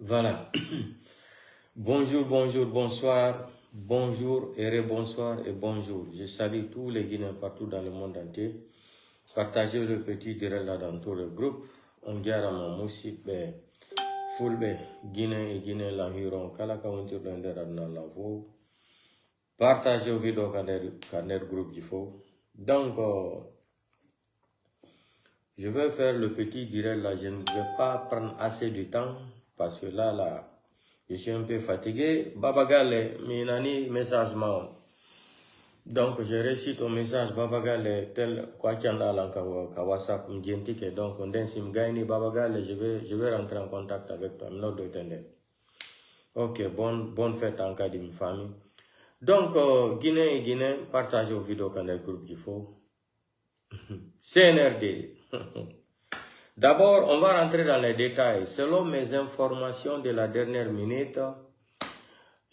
Voilà. Bonjour, bonjour, bonsoir, bonjour et rebonsoir et bonjour. Je salue tous les Guinéens partout dans le monde entier. Partagez le petit direct là dans tout le groupe. On dirait à mon moussi, Fulbe, Guinée et Guinée l'environ, Kalaka Winter Lender dans la voix. Partagez au vidéo canet groupe du faux. Donc, je vais faire le petit direct là. Je ne vais pas prendre assez de temps parce que là, je suis un peu fatigué. Babagale, minani message ma. Donc, je récite ton message Babagale tel quoi qu'il y en a là ka WhatsApp m'dientike. Donc, on dit si m'gagne Babagale, je vais rentrer en contact avec toi. Non de tender. Ok, bonne fête en cas de ma famille. Donc, Guinée et Guinée, partagez vos vidéos quand le groupe qu'il faut. CNRD. D'abord, on va rentrer dans les détails. Selon mes informations de la dernière minute,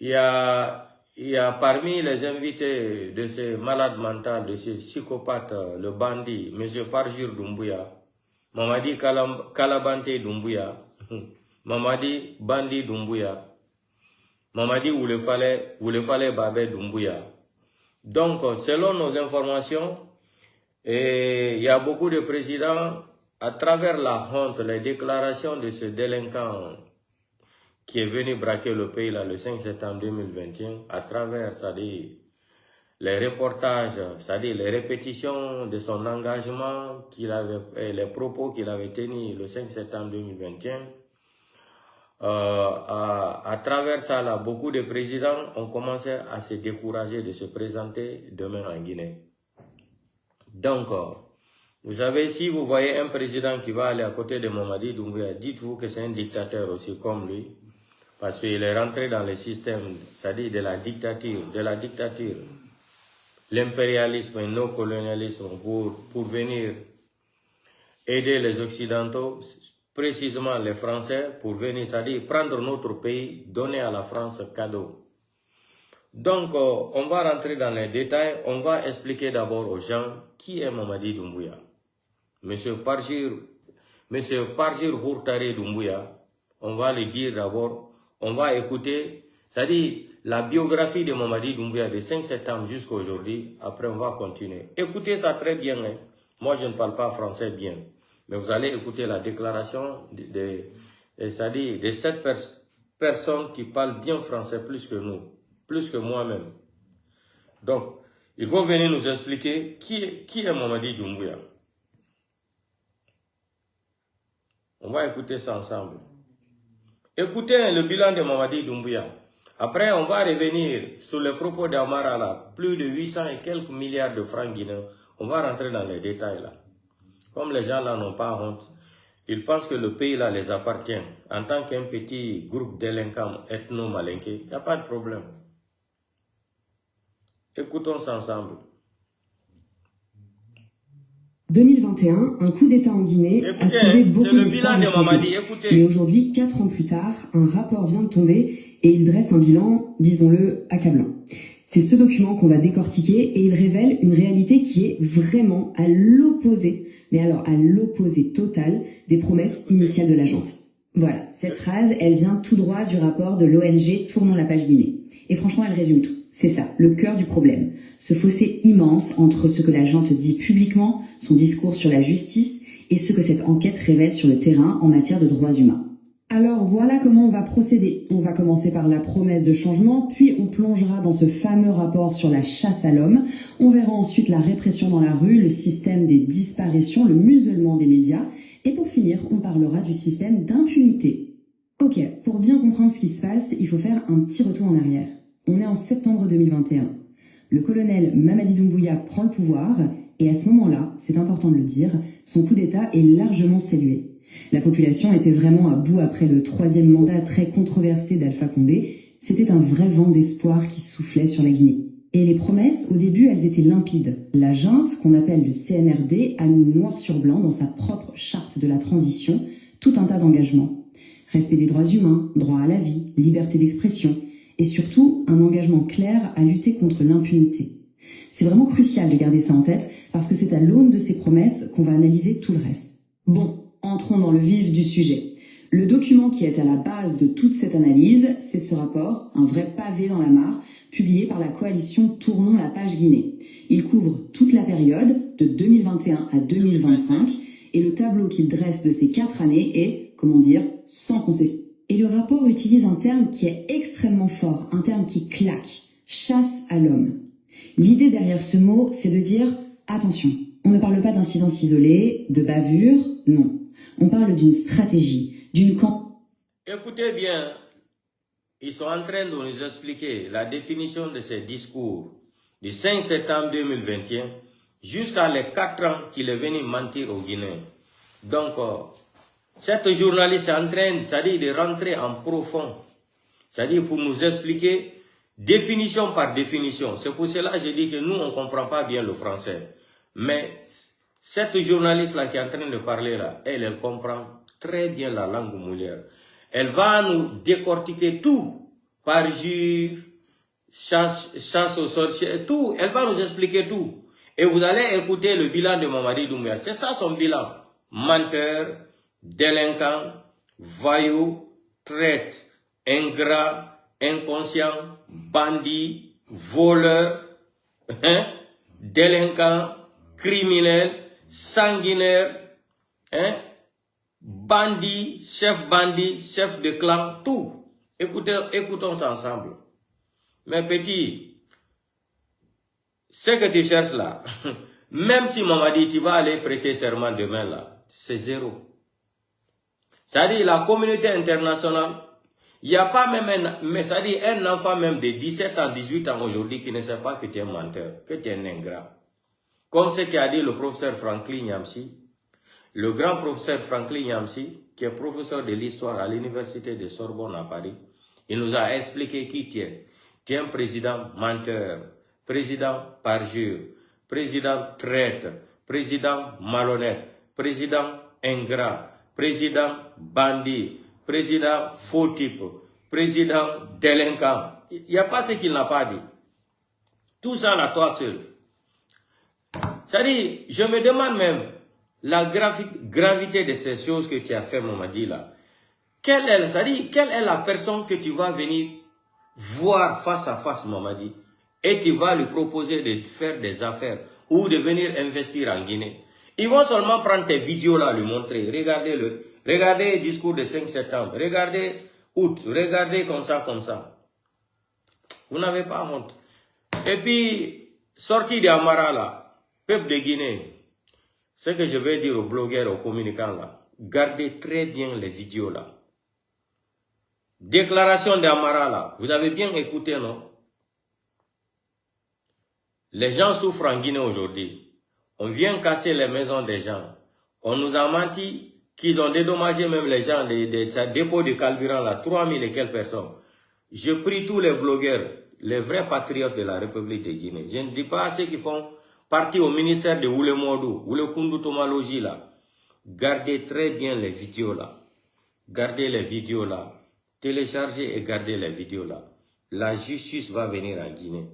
il y a parmi les invités de ces malades mentaux, de ces psychopathes, le bandit, M. Parjir Doumbouya, Mamadi Kalabante Doumbouya, Mamadi Bandi Doumbouya, Mamadi Oulefale Babé Doumbouya. Donc, selon nos informations, il y a beaucoup de présidents, à travers la honte, les déclarations de ce délinquant qui est venu braquer le pays là, le 5 septembre 2021, à travers, c'est-à-dire, les reportages, c'est-à-dire les répétitions de son engagement, les propos qu'il avait tenus le 5 septembre 2021, à travers ça, là, beaucoup de présidents ont commencé à se décourager de se présenter demain en Guinée. Donc, vous savez, si vous voyez un président qui va aller à côté de Mamadi Doumbouya, dites-vous que c'est un dictateur aussi comme lui, parce qu'il est rentré dans le système, c'est-à-dire de la dictature, l'impérialisme et le néocolonialisme pour venir aider les Occidentaux, précisément les Français, pour venir, c'est-à-dire prendre notre pays, donner à la France cadeau. Donc, on va rentrer dans les détails. On va expliquer d'abord aux gens qui est Mamadi Doumbouya. Monsieur Parjir Hourtare Doumbouya, on va le dire d'abord. On va écouter, c'est-à-dire la biographie de Mamadi Doumbouya de 5 septembre jusqu'à aujourd'hui. Après, on va continuer. Écoutez ça très bien. Hein. Moi, je ne parle pas français bien. Mais vous allez écouter la déclaration c'est-à-dire de cette personne qui parle bien français plus que nous, plus que moi-même. Donc, ils vont venir nous expliquer qui est Mamadi Doumbouya. On va écouter ça ensemble. Écoutez le bilan de Mamadi Doumbouya. Après, on va revenir sur les propos d'Amara là, plus de 800 et quelques milliards de francs guinéens. On va rentrer dans les détails là. Comme les gens là n'ont pas honte, ils pensent que le pays là les appartient. En tant qu'un petit groupe délinquants ethno-malinqués, il n'y a pas de problème. Écoutons ça ensemble. 2021, un coup d'État en Guinée a sauvé beaucoup d'espoir de changement. Mais aujourd'hui, 4 ans plus tard, un rapport vient de tomber et il dresse un bilan, disons-le, accablant. C'est ce document qu'on va décortiquer et il révèle une réalité qui est vraiment à l'opposé, mais alors à l'opposé total des promesses initiales de la junte. Voilà, cette phrase, elle vient tout droit du rapport de l'ONG Tournons la page Guinée. Et franchement, elle résume tout. C'est ça, le cœur du problème. Ce fossé immense entre ce que la junte dit publiquement, son discours sur la justice, et ce que cette enquête révèle sur le terrain en matière de droits humains. Alors voilà comment on va procéder. On va commencer par la promesse de changement, puis on plongera dans ce fameux rapport sur la chasse à l'homme. On verra ensuite la répression dans la rue, le système des disparitions, le muselement des médias. Et pour finir, on parlera du système d'impunité. Ok, pour bien comprendre ce qui se passe, il faut faire un petit retour en arrière. On est en septembre 2021. Le colonel Mamadi Doumbouya prend le pouvoir, et à ce moment-là, c'est important de le dire, son coup d'État est largement salué. La population était vraiment à bout après le 3e mandat très controversé d'Alpha Condé. C'était un vrai vent d'espoir qui soufflait sur la Guinée. Et les promesses, au début, elles étaient limpides. La junte, qu'on appelle le CNRD, a mis noir sur blanc dans sa propre charte de la transition tout un tas d'engagements. Respect des droits humains, droit à la vie, liberté d'expression, et surtout un engagement clair à lutter contre l'impunité. C'est vraiment crucial de garder ça en tête, parce que c'est à l'aune de ces promesses qu'on va analyser tout le reste. Bon, entrons dans le vif du sujet. Le document qui est à la base de toute cette analyse, c'est ce rapport, un vrai pavé dans la mare, publié par la coalition Tournons la page Guinée. Il couvre toute la période, de 2021 à 2025, et le tableau qu'il dresse de ces 4 années est, comment dire, sans concession. Et le rapport utilise un terme qui est extrêmement fort, un terme qui claque, chasse à l'homme. L'idée derrière ce mot, c'est de dire, attention, on ne parle pas d'incidents isolés, de bavures, non. On parle d'une stratégie, d'une campagne. Écoutez bien, ils sont en train de nous expliquer la définition de ces discours du 5 septembre 2021 jusqu'à les 4 ans qu'il est venu mentir aux Guinéens. Donc, cette journaliste est en train, c'est-à-dire de rentrer en profond, c'est-à-dire pour nous expliquer définition par définition. C'est pour cela que je dis que nous, on ne comprend pas bien le français. Mais cette journaliste-là qui est en train de parler là, elle comprend très bien la langue moulière. Elle va nous décortiquer tout, parjure, chasse aux sorciers, tout. Elle va nous expliquer tout. Et vous allez écouter le bilan de Mamadi Doumbouya. C'est ça son bilan. Menteur, délinquant, voyou, traître, ingrat, inconscient, bandit, voleur, délinquant, criminel, sanguinaire, bandit, chef de clan, tout. Écoutons ça ensemble. Mais petit, ce que tu cherches là, même si Mamadi, tu vas aller prêter serment demain là, c'est zéro. C'est-à-dire la communauté internationale, il n'y a pas même un enfant même de 17 ans, 18 ans aujourd'hui qui ne sait pas que tu es un menteur, que tu es un ingrat. Comme ce qu'a dit le professeur Franklin Nyamsi, le grand professeur Franklin Nyamsi, qui est professeur de l'histoire à l'université de Sorbonne à Paris, il nous a expliqué qui tu es. Tu es un président menteur, président parjure, président traître, président malhonnête, président ingrat, président bandit, président faux type, président délinquant. Il n'y a pas ce qu'il n'a pas dit. Tout ça là, toi seul. C'est-à-dire, je me demande même la gravité de ces choses que tu as fait, Mamadi, là. Quelle est la personne que tu vas venir voir face à face, Mamadi, et tu vas lui proposer de faire des affaires ou de venir investir en Guinée. Ils vont seulement prendre tes vidéos là, lui montrer. Regardez-le. Regardez le discours de 5 septembre. Regardez août. Regardez comme ça. Vous n'avez pas honte. Et puis, sorti d'Amara là, peuple de Guinée, ce que je vais dire aux blogueurs, aux communicants là, gardez très bien les vidéos là. Déclaration d'Amara là, vous avez bien écouté, non? Les gens souffrent en Guinée aujourd'hui. On vient casser les maisons des gens. On nous a menti qu'ils ont dédommagé même les gens des dépôts de carburant là, 3000 et quelques personnes. Je prie tous les blogueurs, les vrais patriotes de la République de Guinée. Je ne dis pas ceux qui font partie au ministère de Oulemodou, Oulekoundou Tomalogi là. Gardez très bien les vidéos là. Gardez les vidéos là. Téléchargez et gardez les vidéos là. La justice va venir en Guinée.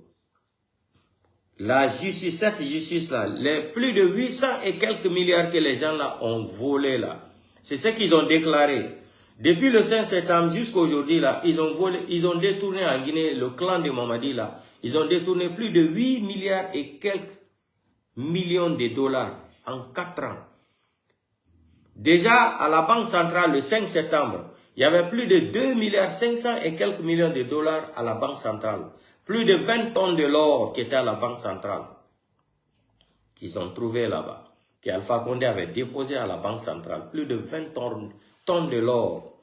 La justice, cette justice là, les plus de 800 et quelques milliards que les gens là ont volé là. C'est ce qu'ils ont déclaré. Depuis le 5 septembre jusqu'à aujourd'hui, là, ils ont détourné en Guinée, le clan de Mamadi, là, ils ont détourné plus de 8 milliards et quelques millions de dollars en 4 ans. Déjà, à la Banque centrale, le 5 septembre, il y avait plus de 2 milliards 500 et quelques millions de dollars à la Banque centrale. Plus de 20 tonnes de l'or qui était à la Banque centrale, qu'ils ont trouvé là-bas, qu'Alpha Condé avait déposé à la Banque centrale. Plus de 20 tonnes de l'or.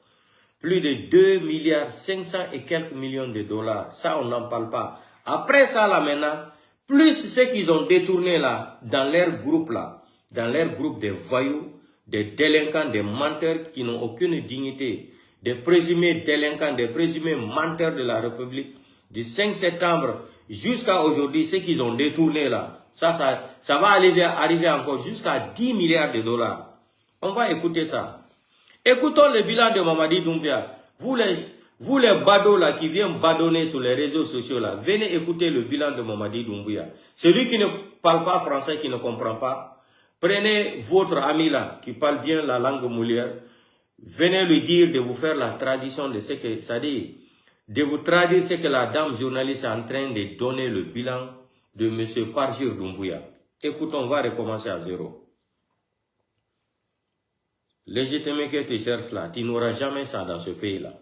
Plus de 2 milliards 500 et quelques millions de dollars. Ça, on n'en parle pas. Après ça, là, maintenant, plus ce qu'ils ont détourné là, dans leur groupe là, dans leur groupe de voyous, des délinquants, des menteurs qui n'ont aucune dignité, des présumés délinquants, des présumés menteurs de la République, du 5 septembre jusqu'à aujourd'hui, ce qu'ils ont détourné là, ça va arriver encore jusqu'à 10 milliards de dollars. On va écouter ça. Écoutons le bilan de Mamadi Doumbouya. Vous les badauds là qui viennent badonner sur les réseaux sociaux là, venez écouter le bilan de Mamadi Doumbouya. Celui qui ne parle pas français, qui ne comprend pas, prenez votre ami là, qui parle bien la langue moulière, venez lui dire de vous faire la traduction de ce que ça dit, de vous traduire ce que la dame journaliste est en train de donner le bilan de M. Parjir Doumbouya. Écoutons, on va recommencer à zéro. Légitimement que tu cherches là, tu n'auras jamais ça dans ce pays-là.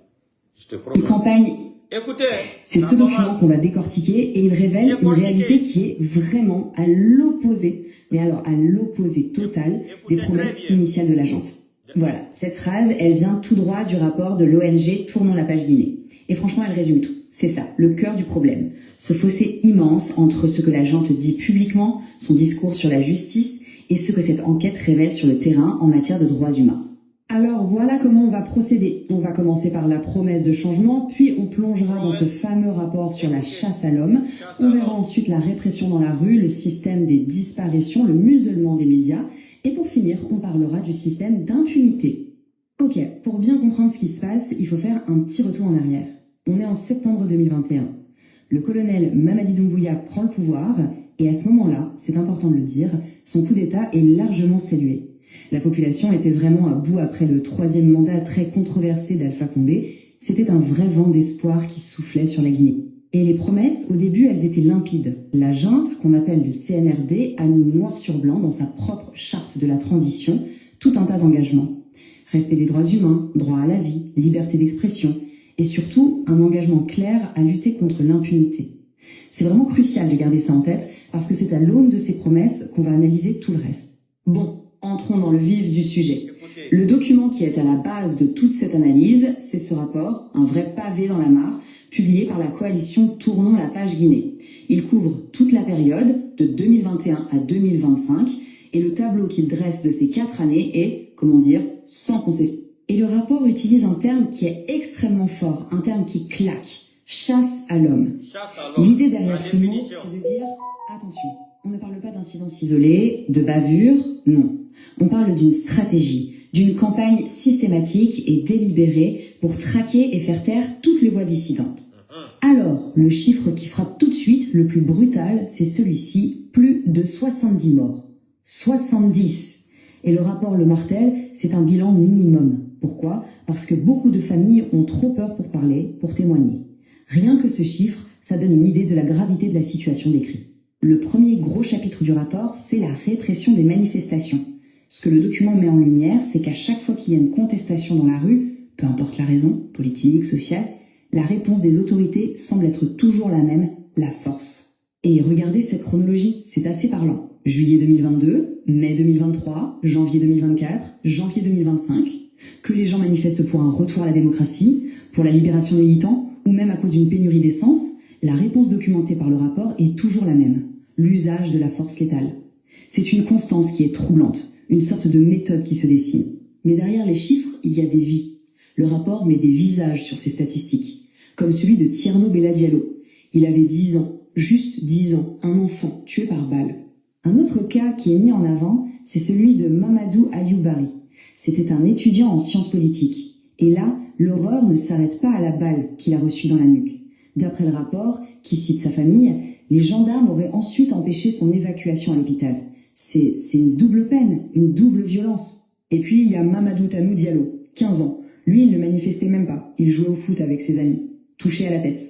Je te promets. Une campagne. Écoutez, c'est ce document qu'on va décortiquer et il révèle une réalité qui est vraiment à l'opposé, mais alors à l'opposé total des promesses initiales de la junte. Voilà, cette phrase, elle vient tout droit du rapport de l'ONG Tournons la page Guinée. Et franchement, elle résume tout. C'est ça, le cœur du problème. Ce fossé immense entre ce que la junte dit publiquement, son discours sur la justice, et ce que cette enquête révèle sur le terrain en matière de droits humains. Alors voilà comment on va procéder. On va commencer par la promesse de changement, puis on plongera dans ce fameux rapport sur la chasse à l'homme. On verra ensuite la répression dans la rue, le système des disparitions, le muselement des médias. Et pour finir, on parlera du système d'impunité. Ok, pour bien comprendre ce qui se passe, il faut faire un petit retour en arrière. On est en septembre 2021. Le colonel Mamadi Doumbouya prend le pouvoir et à ce moment-là, c'est important de le dire, son coup d'État est largement salué. La population était vraiment à bout après le 3e mandat très controversé d'Alpha Condé. C'était un vrai vent d'espoir qui soufflait sur la Guinée. Et les promesses, au début, elles étaient limpides. La junte, qu'on appelle le CNRD, a mis noir sur blanc dans sa propre charte de la transition tout un tas d'engagements. Respect des droits humains, droit à la vie, liberté d'expression, et surtout un engagement clair à lutter contre l'impunité. C'est vraiment crucial de garder ça en tête, parce que c'est à l'aune de ces promesses qu'on va analyser tout le reste. Bon, entrons dans le vif du sujet. Le document qui est à la base de toute cette analyse, c'est ce rapport, un vrai pavé dans la mare, publié par la coalition Tournons la page Guinée. Il couvre toute la période, de 2021 à 2025, et le tableau qu'il dresse de ces 4 années est, comment dire, sans concession. Et le rapport utilise un terme qui est extrêmement fort, un terme qui claque, chasse à l'homme. L'idée derrière ce mot, c'est de dire, attention, on ne parle pas d'incidents isolés, de bavures, non. On parle d'une stratégie, d'une campagne systématique et délibérée pour traquer et faire taire toutes les voix dissidentes. Alors, le chiffre qui frappe tout de suite, le plus brutal, c'est celui-ci, plus de 70 morts. 70. Et le rapport le martèle, c'est un bilan minimum. Pourquoi? Parce que beaucoup de familles ont trop peur pour parler, pour témoigner. Rien que ce chiffre, ça donne une idée de la gravité de la situation décrite. Le premier gros chapitre du rapport, c'est la répression des manifestations. Ce que le document met en lumière, c'est qu'à chaque fois qu'il y a une contestation dans la rue, peu importe la raison, politique, sociale, la réponse des autorités semble être toujours la même, la force. Et regardez cette chronologie, c'est assez parlant. Juillet 2022, mai 2023, janvier 2024, janvier 2025, que les gens manifestent pour un retour à la démocratie, pour la libération des militants, ou même à cause d'une pénurie d'essence, la réponse documentée par le rapport est toujours la même, l'usage de la force létale. C'est une constance qui est troublante, une sorte de méthode qui se dessine. Mais derrière les chiffres, il y a des vies. Le rapport met des visages sur ces statistiques, comme celui de Tierno Bella Diallo. Il avait 10 ans, juste 10 ans, un enfant tué par balle. Un autre cas qui est mis en avant, c'est celui de Mamadou Alioubari. C'était un étudiant en sciences politiques. Et là, l'horreur ne s'arrête pas à la balle qu'il a reçue dans la nuque. D'après le rapport, qui cite sa famille, les gendarmes auraient ensuite empêché son évacuation à l'hôpital. C'est une double peine, une double violence. Et puis il y a Mamadou Tanou Diallo, 15 ans, Lui, il ne manifestait même pas. Il jouait au foot avec ses amis, touché à la tête.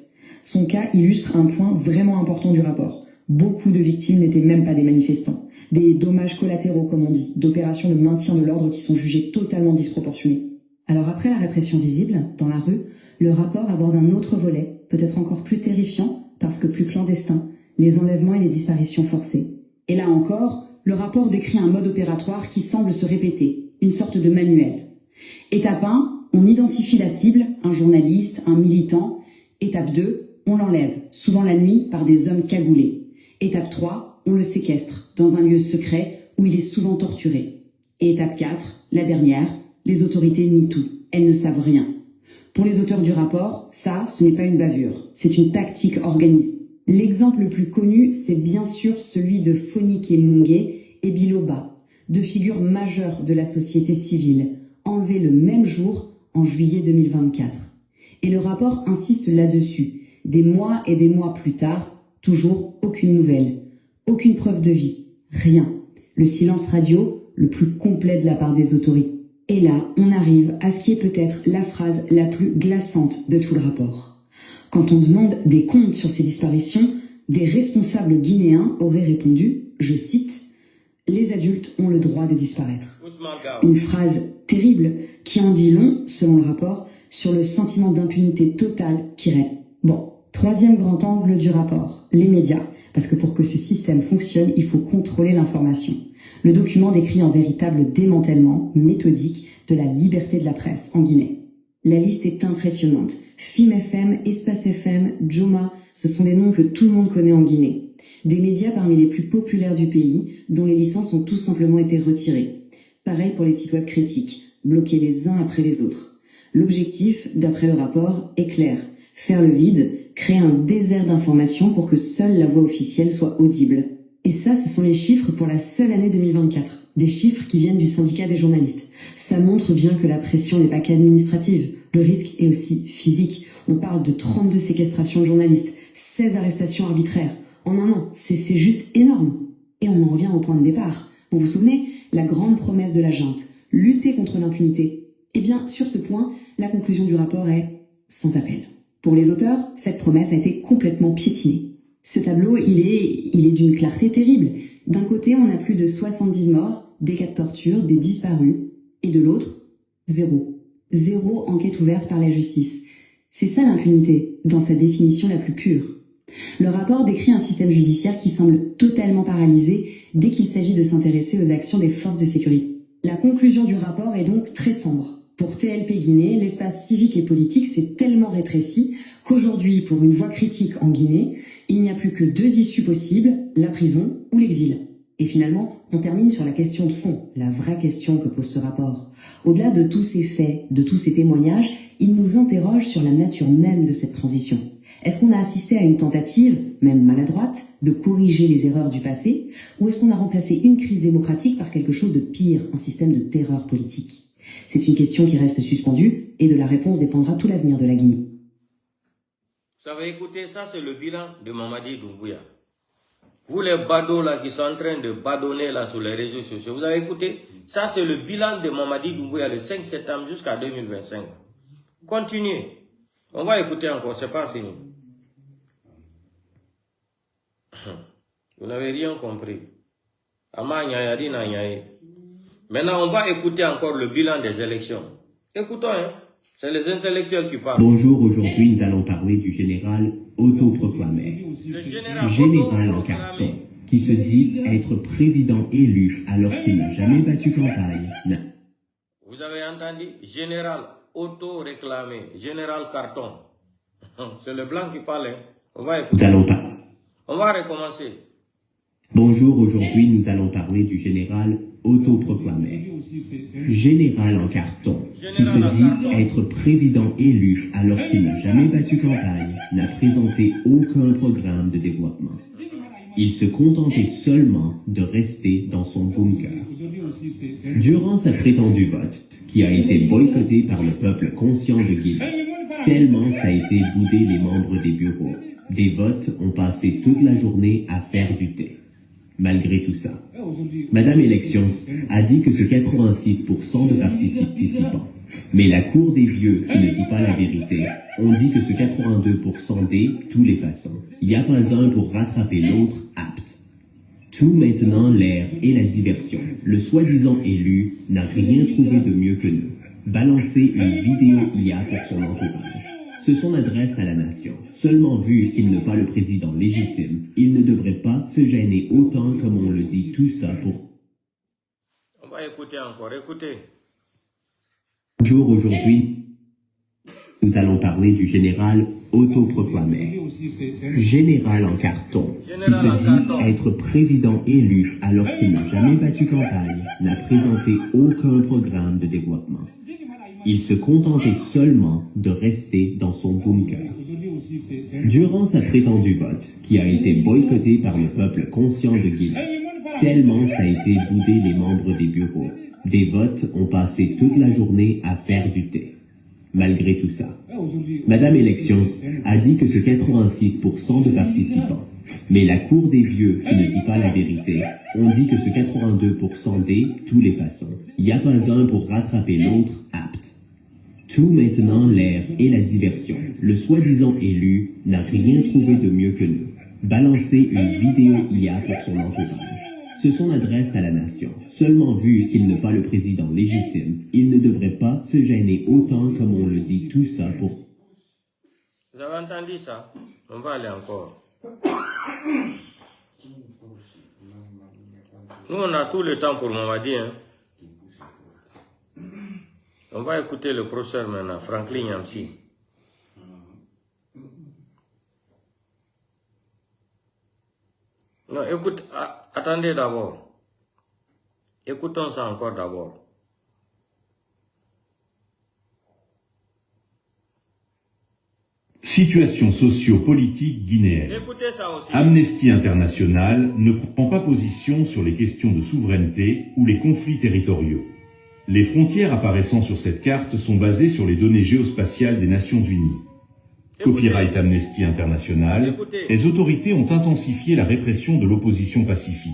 Son cas illustre un point vraiment important du rapport. Beaucoup de victimes n'étaient même pas des manifestants. Des dommages collatéraux, comme on dit, d'opérations de maintien de l'ordre qui sont jugées totalement disproportionnées. Alors après la répression visible, dans la rue, le rapport aborde un autre volet, peut-être encore plus terrifiant, parce que plus clandestin, les enlèvements et les disparitions forcées. Et là encore, le rapport décrit un mode opératoire qui semble se répéter, une sorte de manuel. Étape 1, on identifie la cible, un journaliste, un militant. Étape 2, on l'enlève, souvent la nuit, par des hommes cagoulés. Étape 3, on le séquestre, dans un lieu secret où il est souvent torturé. Et étape 4, la dernière, les autorités nient tout, elles ne savent rien. Pour les auteurs du rapport, ça, ce n'est pas une bavure, c'est une tactique organisée. L'exemple le plus connu, c'est bien sûr celui de Fonike Mungue et Biloba, deux figures majeures de la société civile, enlevées le même jour, en juillet 2024. Et le rapport insiste là-dessus. Des mois et des mois plus tard, toujours aucune nouvelle, aucune preuve de vie, rien. Le silence radio, le plus complet de la part des autorités. Et là, on arrive à ce qui est peut-être la phrase la plus glaçante de tout le rapport. Quand on demande des comptes sur ces disparitions, des responsables guinéens auraient répondu, je cite, « Les adultes ont le droit de disparaître ». Une phrase terrible qui en dit long, selon le rapport, sur le sentiment d'impunité totale qui règne. Bon, troisième grand angle du rapport, les médias, parce que pour que ce système fonctionne, il faut contrôler l'information. Le document décrit un véritable démantèlement méthodique de la liberté de la presse en Guinée. La liste est impressionnante. FIM FM, Espace FM, Joma, ce sont des noms que tout le monde connaît en Guinée. Des médias parmi les plus populaires du pays, dont les licences ont tout simplement été retirées. Pareil pour les sites web critiques, bloqués les uns après les autres. L'objectif, d'après le rapport, est clair. Faire le vide, créer un désert d'informations pour que seule la voix officielle soit audible. Et ça, ce sont les chiffres pour la seule année 2024. Des chiffres qui viennent du syndicat des journalistes. Ça montre bien que la pression n'est pas qu'administrative. Le risque est aussi physique. On parle de 32 séquestrations de journalistes, 16 arrestations arbitraires. En un an, c'est juste énorme. Et on en revient au point de départ. Vous vous souvenez, la grande promesse de la junte, lutter contre l'impunité. Eh bien, sur ce point, la conclusion du rapport est sans appel. Pour les auteurs, cette promesse a été complètement piétinée. Ce tableau, il est d'une clarté terrible. D'un côté, on a plus de 70 morts, des cas de torture, des disparus. Et de l'autre, zéro. Zéro enquête ouverte par la justice. C'est ça l'impunité, dans sa définition la plus pure. Le rapport décrit un système judiciaire qui semble totalement paralysé dès qu'il s'agit de s'intéresser aux actions des forces de sécurité. La conclusion du rapport est donc très sombre. Pour TLP Guinée, l'espace civique et politique s'est tellement rétréci qu'aujourd'hui, pour une voix critique en Guinée, il n'y a plus que deux issues possibles, la prison ou l'exil. Et finalement, on termine sur la question de fond, la vraie question que pose ce rapport. Au-delà de tous ces faits, de tous ces témoignages, il nous interroge sur la nature même de cette transition. Est-ce qu'on a assisté à une tentative, même maladroite, de corriger les erreurs du passé, ou est-ce qu'on a remplacé une crise démocratique par quelque chose de pire, un système de terreur politique? C'est une question qui reste suspendue, et de la réponse dépendra tout l'avenir de la Guinée. Vous avez écouté, ça c'est le bilan de Mamadi Doumbouya. Vous les badauds là qui sont en train de badonner là sur les réseaux sociaux, vous avez écouté, ça c'est le bilan de Mamadi Doumbouya le 5 septembre jusqu'à 2025. Continuez. On va écouter encore, c'est pas fini. Vous n'avez rien compris. Maintenant, on va écouter encore le bilan des élections. Écoutons, hein. C'est les intellectuels qui parlent. Bonjour, aujourd'hui nous allons parler du général autoproclamé. Général en carton, qui se dit être président élu alors qu'il n'a jamais battu campagne. Vous avez entendu? Général auto-réclamé, général carton. C'est le blanc qui parle. Hein. On va écouter. On va recommencer. Bonjour, aujourd'hui nous allons parler du général autoproclamé. Général en carton, qui se dit être président élu alors qu'il n'a jamais battu campagne, n'a présenté aucun programme de développement. Il se contentait seulement de rester dans son bunker. Durant sa prétendue vote, qui a été boycotté par le peuple conscient de Guinée, tellement ça a été boudé les membres des bureaux. Des votes ont passé toute la journée à faire du thé. Malgré tout ça, Madame Elections a dit que ce 86% de participants, mais la Cour des vieux qui ne dit pas la vérité, on dit que ce 82% des tous les façons, il n'y a pas un pour rattraper l'autre apte. Tout maintenant l'air et la diversion. Le soi-disant élu n'a rien trouvé de mieux que nous. Balancer une vidéo IA pour son entourage. C'est son adresse à la nation. Seulement vu qu'il n'est pas le président légitime, il ne devrait pas se gêner autant comme on le dit, tout ça pour... On va écouter encore, écoutez. Bonjour, aujourd'hui, nous allons parler du général autoproclamé. Général en carton, qui se dit être président élu alors qu'il n'a jamais battu campagne, n'a présenté aucun programme de développement. Il se contentait seulement de rester dans son bunker. Durant sa prétendue vote, qui a été boycottée par le peuple conscient de Guinée, tellement ça a été boudé les membres des bureaux, des votes ont passé toute la journée à faire du thé. Malgré tout ça, Madame Elections a dit que ce 86% de participants, mais la Cour des vieux qui ne dit pas la vérité, on dit que ce 82% des tous les façons, il n'y a pas un pour rattraper l'autre apte. Tout maintenant l'air et la diversion. Le soi-disant élu n'a rien trouvé de mieux que nous. Balancer une vidéo IA pour son entourage. C'est son adresse à la nation. Seulement vu qu'il n'est pas le président légitime, il ne devrait pas se gêner autant comme on le dit, tout ça pour... Vous avez entendu ça? On va aller encore. Nous, on a tout le temps pour Mamadi, hein. On va écouter le professeur maintenant, Franklin Yamsi. Non, écoute, attendez d'abord. Écoutons ça encore d'abord. Situation socio-politique guinéenne. Écoutez ça aussi. Amnesty International ne prend pas position sur les questions de souveraineté ou les conflits territoriaux. Les frontières apparaissant sur cette carte sont basées sur les données géospatiales des Nations Unies. Copyright Amnesty International, les autorités ont intensifié la répression de l'opposition pacifique.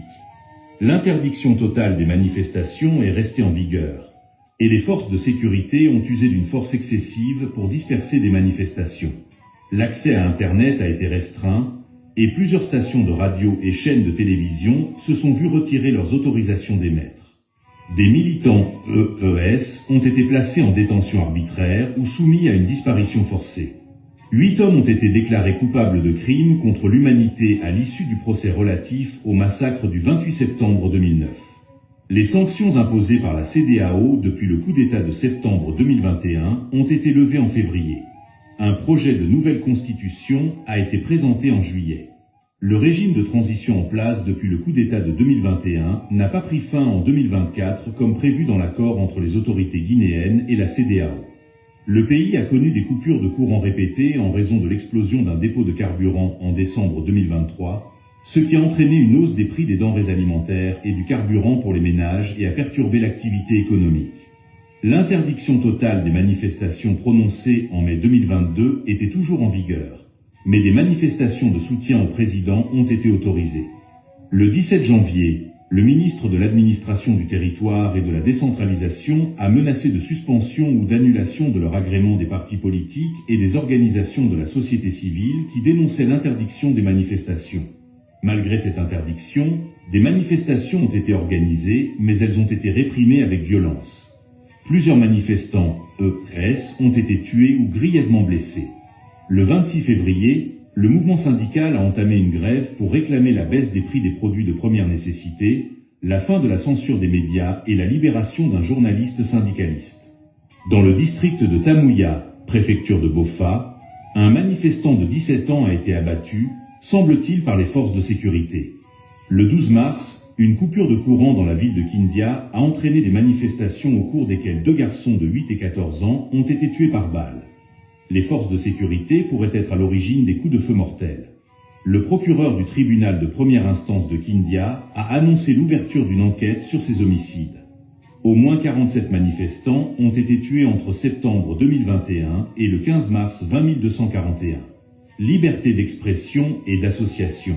L'interdiction totale des manifestations est restée en vigueur, et les forces de sécurité ont usé d'une force excessive pour disperser des manifestations. L'accès à Internet a été restreint, et plusieurs stations de radio et chaînes de télévision se sont vues retirer leurs autorisations d'émettre. Des militants EES ont été placés en détention arbitraire ou soumis à une disparition forcée. 8 hommes ont été déclarés coupables de crimes contre l'humanité à l'issue du procès relatif au massacre du 28 septembre 2009. Les sanctions imposées par la CEDEAO depuis le coup d'État de septembre 2021 ont été levées en février. Un projet de nouvelle constitution a été présenté en juillet. Le régime de transition en place depuis le coup d'État de 2021 n'a pas pris fin en 2024 comme prévu dans l'accord entre les autorités guinéennes et la CEDEAO. Le pays a connu des coupures de courant répétées en raison de l'explosion d'un dépôt de carburant en décembre 2023, ce qui a entraîné une hausse des prix des denrées alimentaires et du carburant pour les ménages et a perturbé l'activité économique. L'interdiction totale des manifestations prononcée en mai 2022 était toujours en vigueur, mais des manifestations de soutien au président ont été autorisées. Le 17 janvier, le ministre de l'Administration du Territoire et de la Décentralisation a menacé de suspension ou d'annulation de leur agrément des partis politiques et des organisations de la société civile qui dénonçaient l'interdiction des manifestations. Malgré cette interdiction, des manifestations ont été organisées, mais elles ont été réprimées avec violence. Plusieurs manifestants, EES, ont été tués ou grièvement blessés. Le 26 février, le mouvement syndical a entamé une grève pour réclamer la baisse des prix des produits de première nécessité, la fin de la censure des médias et la libération d'un journaliste syndicaliste. Dans le district de Tamouya, préfecture de Bofa, un manifestant de 17 ans a été abattu, semble-t-il par les forces de sécurité. Le 12 mars, une coupure de courant dans la ville de Kindia a entraîné des manifestations au cours desquelles 2 garçons de 8 et 14 ans ont été tués par balle. Les forces de sécurité pourraient être à l'origine des coups de feu mortels. Le procureur du tribunal de première instance de Kindia a annoncé l'ouverture d'une enquête sur ces homicides. Au moins 47 manifestants ont été tués entre septembre 2021 et le 15 mars 20241. Liberté d'expression et d'association.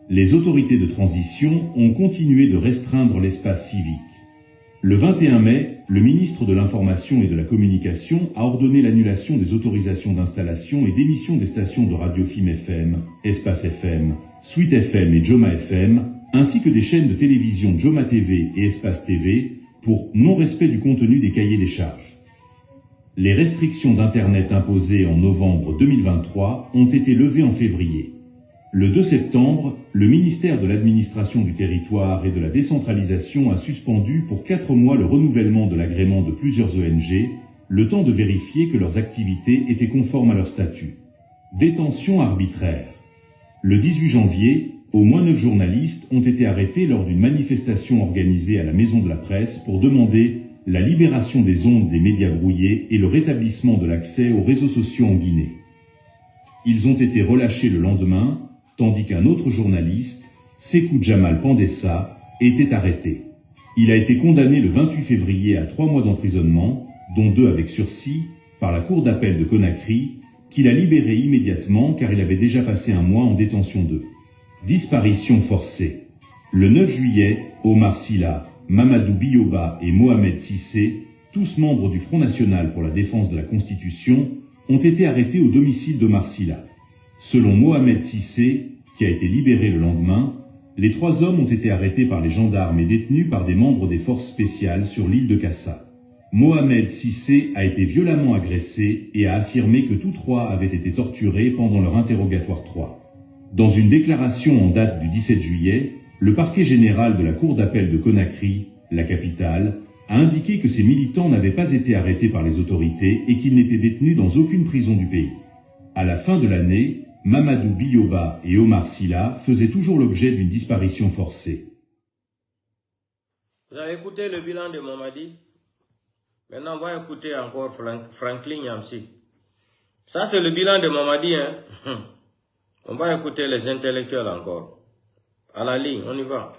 Les autorités de transition ont continué de restreindre l'espace civique. Le 21 mai, le ministre de l'Information et de la Communication a ordonné l'annulation des autorisations d'installation et d'émission des stations de radio FIM FM, Espace FM, Suite FM et Joma FM, ainsi que des chaînes de télévision Joma TV et Espace TV, pour non-respect du contenu des cahiers des charges. Les restrictions d'Internet imposées en novembre 2023 ont été levées en février. Le 2 septembre, le ministère de l'Administration du Territoire et de la Décentralisation a suspendu pour 4 mois le renouvellement de l'agrément de plusieurs ONG, le temps de vérifier que leurs activités étaient conformes à leur statut. Détention arbitraire. Le 18 janvier, au moins 9 journalistes ont été arrêtés lors d'une manifestation organisée à la Maison de la Presse pour demander la libération des ondes des médias brouillés et le rétablissement de l'accès aux réseaux sociaux en Guinée. Ils ont été relâchés le lendemain, tandis qu'un autre journaliste, Sékou Jamal Pandessa, était arrêté. Il a été condamné le 28 février à 3 mois d'emprisonnement, dont 2 avec sursis, par la Cour d'appel de Conakry, qu'il a libéré immédiatement car il avait déjà passé un mois en détention d'eux. Disparition forcée. Le 9 juillet, Omar Sylla, Mamadou Biyoba et Mohamed Cissé, tous membres du Front National pour la défense de la Constitution, ont été arrêtés au domicile d'Omar Sylla. Selon Mohamed Cissé, qui a été libéré le lendemain, les 3 hommes ont été arrêtés par les gendarmes et détenus par des membres des forces spéciales sur l'île de Kassa. Mohamed Cissé a été violemment agressé et a affirmé que tous 3 avaient été torturés pendant leur interrogatoire 3. Dans une déclaration en date du 17 juillet, le parquet général de la Cour d'appel de Conakry, la capitale, a indiqué que ces militants n'avaient pas été arrêtés par les autorités et qu'ils n'étaient détenus dans aucune prison du pays. À la fin de l'année, Mamadou Biyoba et Omar Sylla faisaient toujours l'objet d'une disparition forcée. Vous avez écouté le bilan de Mamadi? Maintenant, on va écouter encore Franklin Yamsi. Ça, c'est le bilan de Mamadi, hein? On va écouter les intellectuels encore. À la ligne, on y va.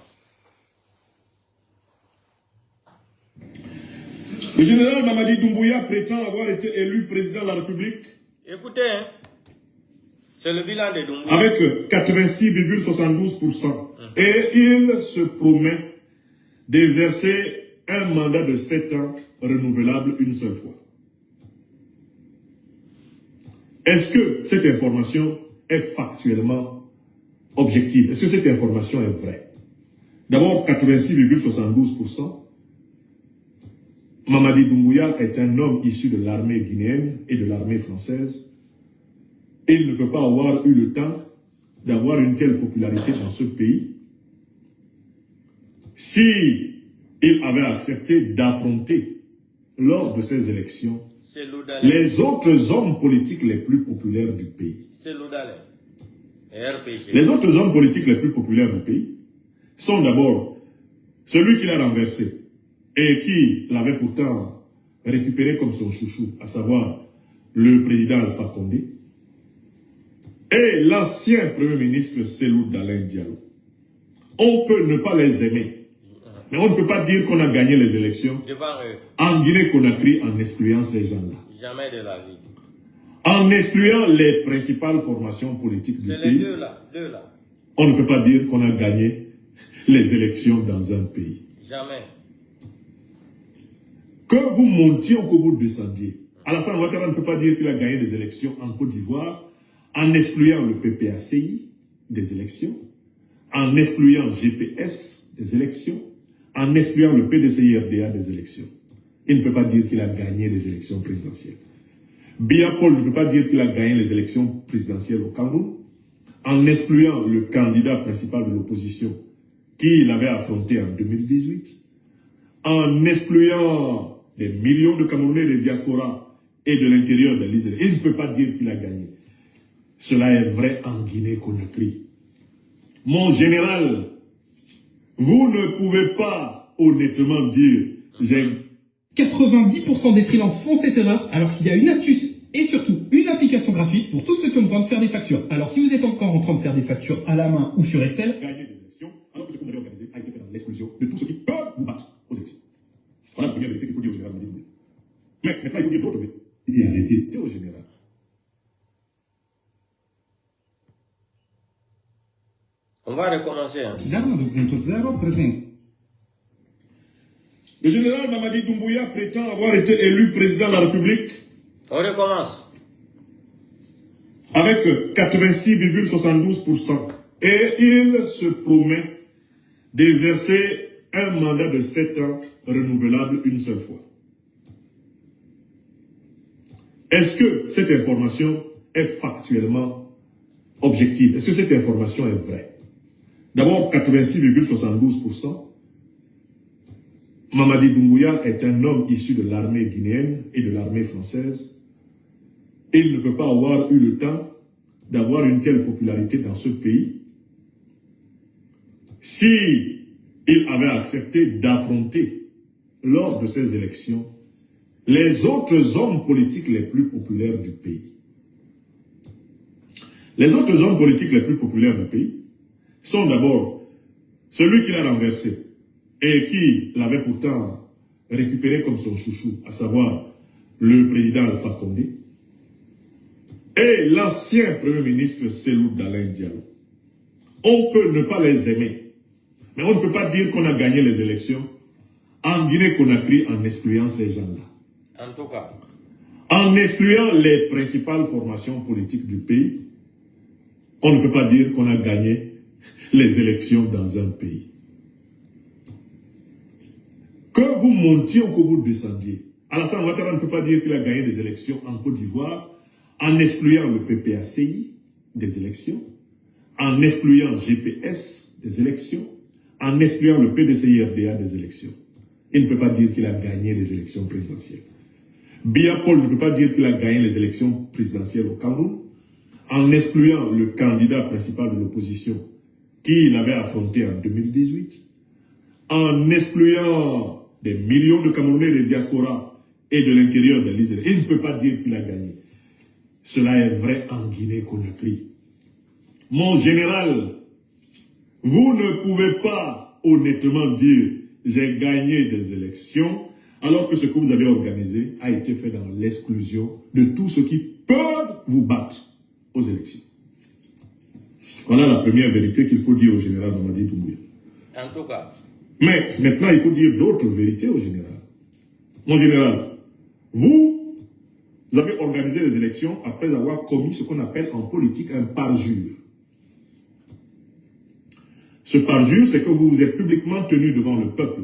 Le général Mamadi Doumbouya prétend avoir été élu président de la République. Écoutez, hein? C'est le bilan de Doumbouya. Avec 86,72%. Et il se promet d'exercer un mandat de 7 ans renouvelable une seule fois. Est-ce que cette information est factuellement objective? Est-ce que cette information est vraie? D'abord, 86,72%. Mamadi Doumbouya est un homme issu de l'armée guinéenne et de l'armée française. Il ne peut pas avoir eu le temps d'avoir une telle popularité dans ce pays si il avait accepté d'affronter lors de ces élections les autres hommes politiques les plus populaires du pays. Les autres hommes politiques les plus populaires du pays sont d'abord celui qui l'a renversé et qui l'avait pourtant récupéré comme son chouchou, à savoir le président Alpha Condé, et l'ancien premier ministre Cellou Dalein Diallo. On peut ne pas les aimer, mais on ne peut pas dire qu'on a gagné les élections en Guinée-Conakry en excluant ces gens-là. Jamais de la vie. En excluant les principales formations politiques du pays. C'est les deux là. On ne peut pas dire qu'on a gagné les élections dans un pays. Jamais. Que vous montiez ou que vous descendiez, Alassane Ouattara ne peut pas dire qu'il a gagné des élections en Côte d'Ivoire en excluant le PPACI des élections, en excluant GPS des élections, en excluant le PDCI-RDA des élections. Il ne peut pas dire qu'il a gagné les élections présidentielles. Biya Paul ne peut pas dire qu'il a gagné les élections présidentielles au Cameroun, en excluant le candidat principal de l'opposition qu'il avait affronté en 2018, en excluant des millions de Camerounais de diaspora et de l'intérieur de l'Israël. Il ne peut pas dire qu'il a gagné. Cela est vrai en Guinée-Conakry. Mon général, vous ne pouvez pas honnêtement dire j'aime. 90% des freelances font cette erreur alors qu'il y a une astuce et surtout une application gratuite pour tous ceux qui ont besoin de faire des factures. Alors si vous êtes encore en train de faire des factures à la main ou sur Excel, Gagner des élections, alors que ce que vous avez organisé a été fait dans l'exclusion de tous ceux qui peuvent vous battre aux élections. Voilà la première vérité qu'il faut dire au général Mamadi Doumbouya. Mais maintenant, il faut dire d'autres vérités au général. On va recommencer. Hein. Le général Mamadi Doumbouya prétend avoir été élu président de la République. On recommence. Avec 86,72%. Et il se promet d'exercer un mandat de 7 ans renouvelable une seule fois. Est-ce que cette information est factuellement objective? Est-ce que cette information est vraie? D'abord, 86,72%. Mamadi Doumbouya est un homme issu de l'armée guinéenne et de l'armée française. Il ne peut pas avoir eu le temps d'avoir une telle popularité dans ce pays si il avait accepté d'affronter lors de ces élections les autres hommes politiques les plus populaires du pays. Les autres hommes politiques les plus populaires du pays sont d'abord celui qui l'a renversé et qui l'avait pourtant récupéré comme son chouchou, à savoir le président Alpha Condé, et l'ancien Premier ministre Cellou Dalein Diallo. On peut ne pas les aimer, mais on ne peut pas dire qu'on a gagné les élections en Guinée-Conakry en excluant ces gens-là. En tout cas. En excluant les principales formations politiques du pays, on ne peut pas dire qu'on a gagné les élections dans un pays. Que vous montiez ou que vous descendiez, Alassane Ouattara ne peut pas dire qu'il a gagné des élections en Côte d'Ivoire en excluant le PPACI des élections, en excluant GPS des élections, en excluant le PDCI-RDA des élections. Il ne peut pas dire qu'il a gagné les élections présidentielles. Biya Paul ne peut pas dire qu'il a gagné les élections présidentielles au Cameroun, en excluant le candidat principal de l'opposition qu'il avait affronté en 2018, en excluant des millions de Camerounais de diaspora et de l'intérieur de l'Israël. Il ne peut pas dire qu'il a gagné. Cela est vrai en Guinée-Conakry. Mon général, vous ne pouvez pas honnêtement dire « j'ai gagné des élections » alors que ce que vous avez organisé a été fait dans l'exclusion de tous ceux qui peuvent vous battre aux élections. Voilà la première vérité qu'il faut dire au général Mamadi Doumbouya. En tout cas. Mais maintenant, il faut dire d'autres vérités au général. Mon général, vous avez organisé les élections après avoir commis ce qu'on appelle en politique un parjure. Ce parjure, c'est que vous vous êtes publiquement tenu devant le peuple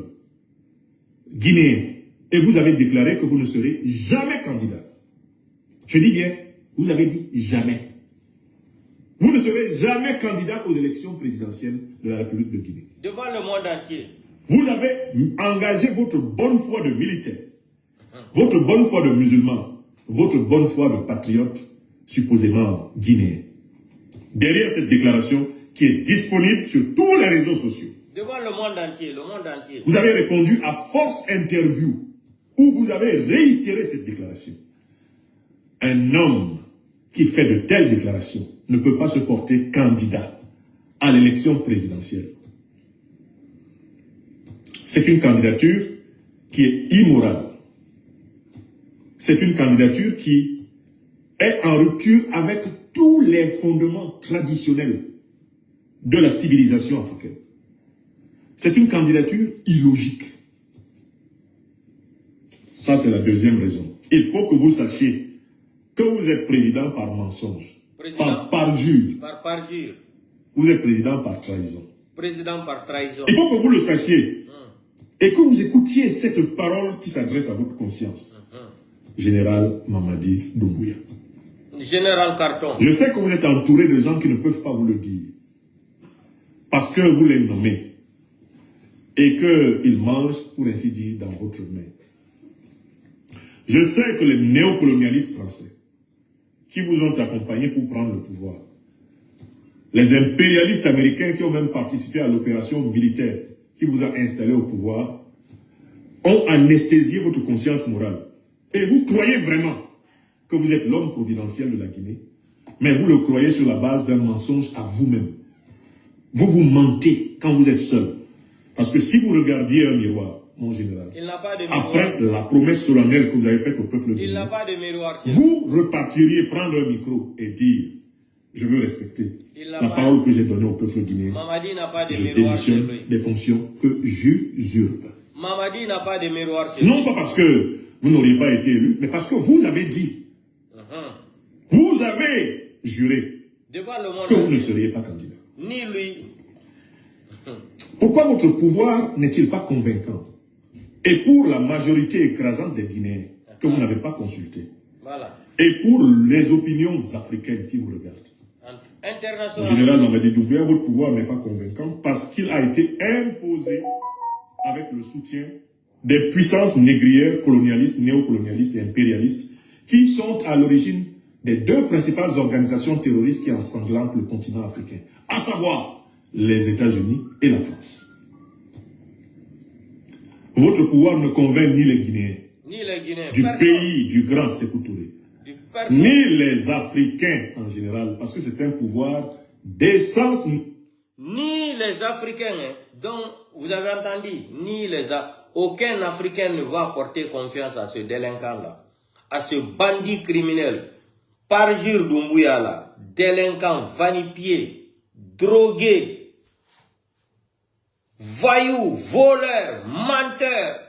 guinéen et vous avez déclaré que vous ne serez jamais candidat. Je dis bien, vous avez dit jamais. Vous ne serez jamais candidat aux élections présidentielles de la République de Guinée. Devant le monde entier. Vous avez engagé votre bonne foi de militaire, votre bonne foi de musulman, votre bonne foi de patriote, supposément guinéen. Derrière cette déclaration qui est disponible sur tous les réseaux sociaux. Devant le monde entier, le monde entier. Vous avez répondu à Force Interview, où vous avez réitéré cette déclaration. Un homme qui fait de telles déclarations ne peut pas se porter candidat à l'élection présidentielle. C'est une candidature qui est immorale. C'est une candidature qui est en rupture avec tous les fondements traditionnels de la civilisation africaine. C'est une candidature illogique. Ça, c'est la deuxième raison. Il faut que vous sachiez que vous êtes président par mensonge, par parjure. Par parjure. Vous êtes président par trahison. Président par trahison. Il faut que vous le sachiez et que vous écoutiez cette parole qui s'adresse à votre conscience. Général Mamadi Doumbouya. Général Carton. Je sais que vous êtes entouré de gens qui ne peuvent pas vous le dire. Parce que vous les nommez. Et qu'ils mangent, pour ainsi dire, dans votre main. Je sais que les néocolonialistes français, qui vous ont accompagné pour prendre le pouvoir, les impérialistes américains qui ont même participé à l'opération militaire qui vous a installé au pouvoir, ont anesthésié votre conscience morale. Et vous croyez vraiment que vous êtes l'homme providentiel de la Guinée, mais vous le croyez sur la base d'un mensonge à vous-même. Vous vous mentez quand vous êtes seul. Parce que si vous regardiez un miroir, mon général, après la promesse solennelle que vous avez faite au peuple guinéen, il n'a pas de miroir. Vous repartiriez prendre un micro et dire je veux respecter Il n'a la pas- parole que j'ai donnée au peuple guinéen. Mamadi n'a pas de Je miroir chez démissionne lui. des fonctions que j'usurpe. Mamadi n'a pas de miroir chez lui. Non pas parce que vous n'auriez pas été élu, mais parce que vous avez dit, vous avez juré Devant le monde que vous ne entier. seriez pas candidat. Ni lui. Pourquoi votre pouvoir n'est-il pas convaincant? Et pour la majorité écrasante des Guinéens que vous n'avez pas consulté, Voilà. et pour les opinions africaines qui vous regardent. Le International. général Mamadi Doumbouya, votre pouvoir n'est pas convaincant parce qu'il a été imposé avec le soutien des puissances négrières, colonialistes, néocolonialistes et impérialistes qui sont à l'origine des deux principales organisations terroristes qui ensanglantent le continent africain, à savoir les États-Unis et la France. Votre pouvoir ne convainc ni les Guinéens Ni les Guinéens. du Personne. pays du grand Sékou Touré, Du personne. ni les Africains en général, parce que c'est un pouvoir d'essence. Ni les Africains, hein, dont vous avez entendu, ni les aucun Africain ne va porter confiance à ce délinquant-là, à ce bandit criminel, Parjure Doumbouya là, délinquant, vanipié, drogué, voyou, voleur, menteur,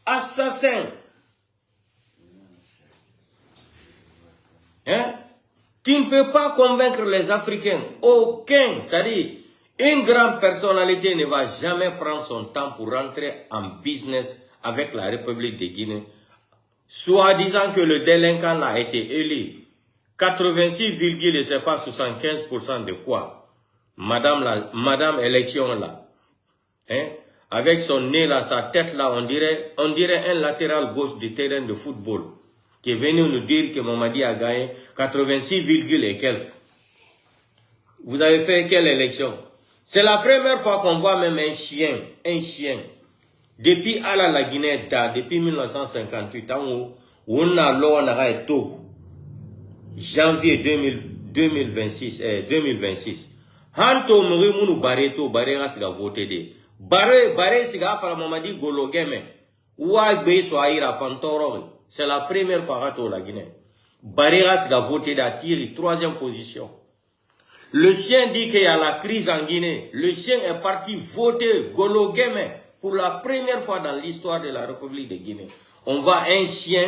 assassin. Hein? Tu ne peux pas convaincre les Africains. Aucun, c'est-à-dire, une grande personnalité ne va jamais prendre son temps pour rentrer en business avec la République de Guinée. Soit disant que le délinquant là a été élu. 86, je sais pas, 75% de quoi? Madame élection là. Hein? Avec son nez là, sa tête là, on dirait un latéral gauche du terrain de football. Qui est venu nous dire que Mamadi a gagné 86, et quelques. Vous avez fait quelle élection? C'est la première fois qu'on voit même un chien. Depuis Ala la Guinée, depuis 1958, on a l'eau, on a tout. Janvier 2026. Hanto Mourimounou Bareto, Barera siga voté de. Baré siga fala Mamadi Golo Geme. Ouagbe Soaïra Fantoro. C'est la première fois que la Guinée. Barera siga voté d'Atiri, 3e position. Le chien dit qu'il y a la crise en Guinée. Le chien est parti voter Golo Geme pour la première fois dans l'histoire de la République de Guinée. On voit un chien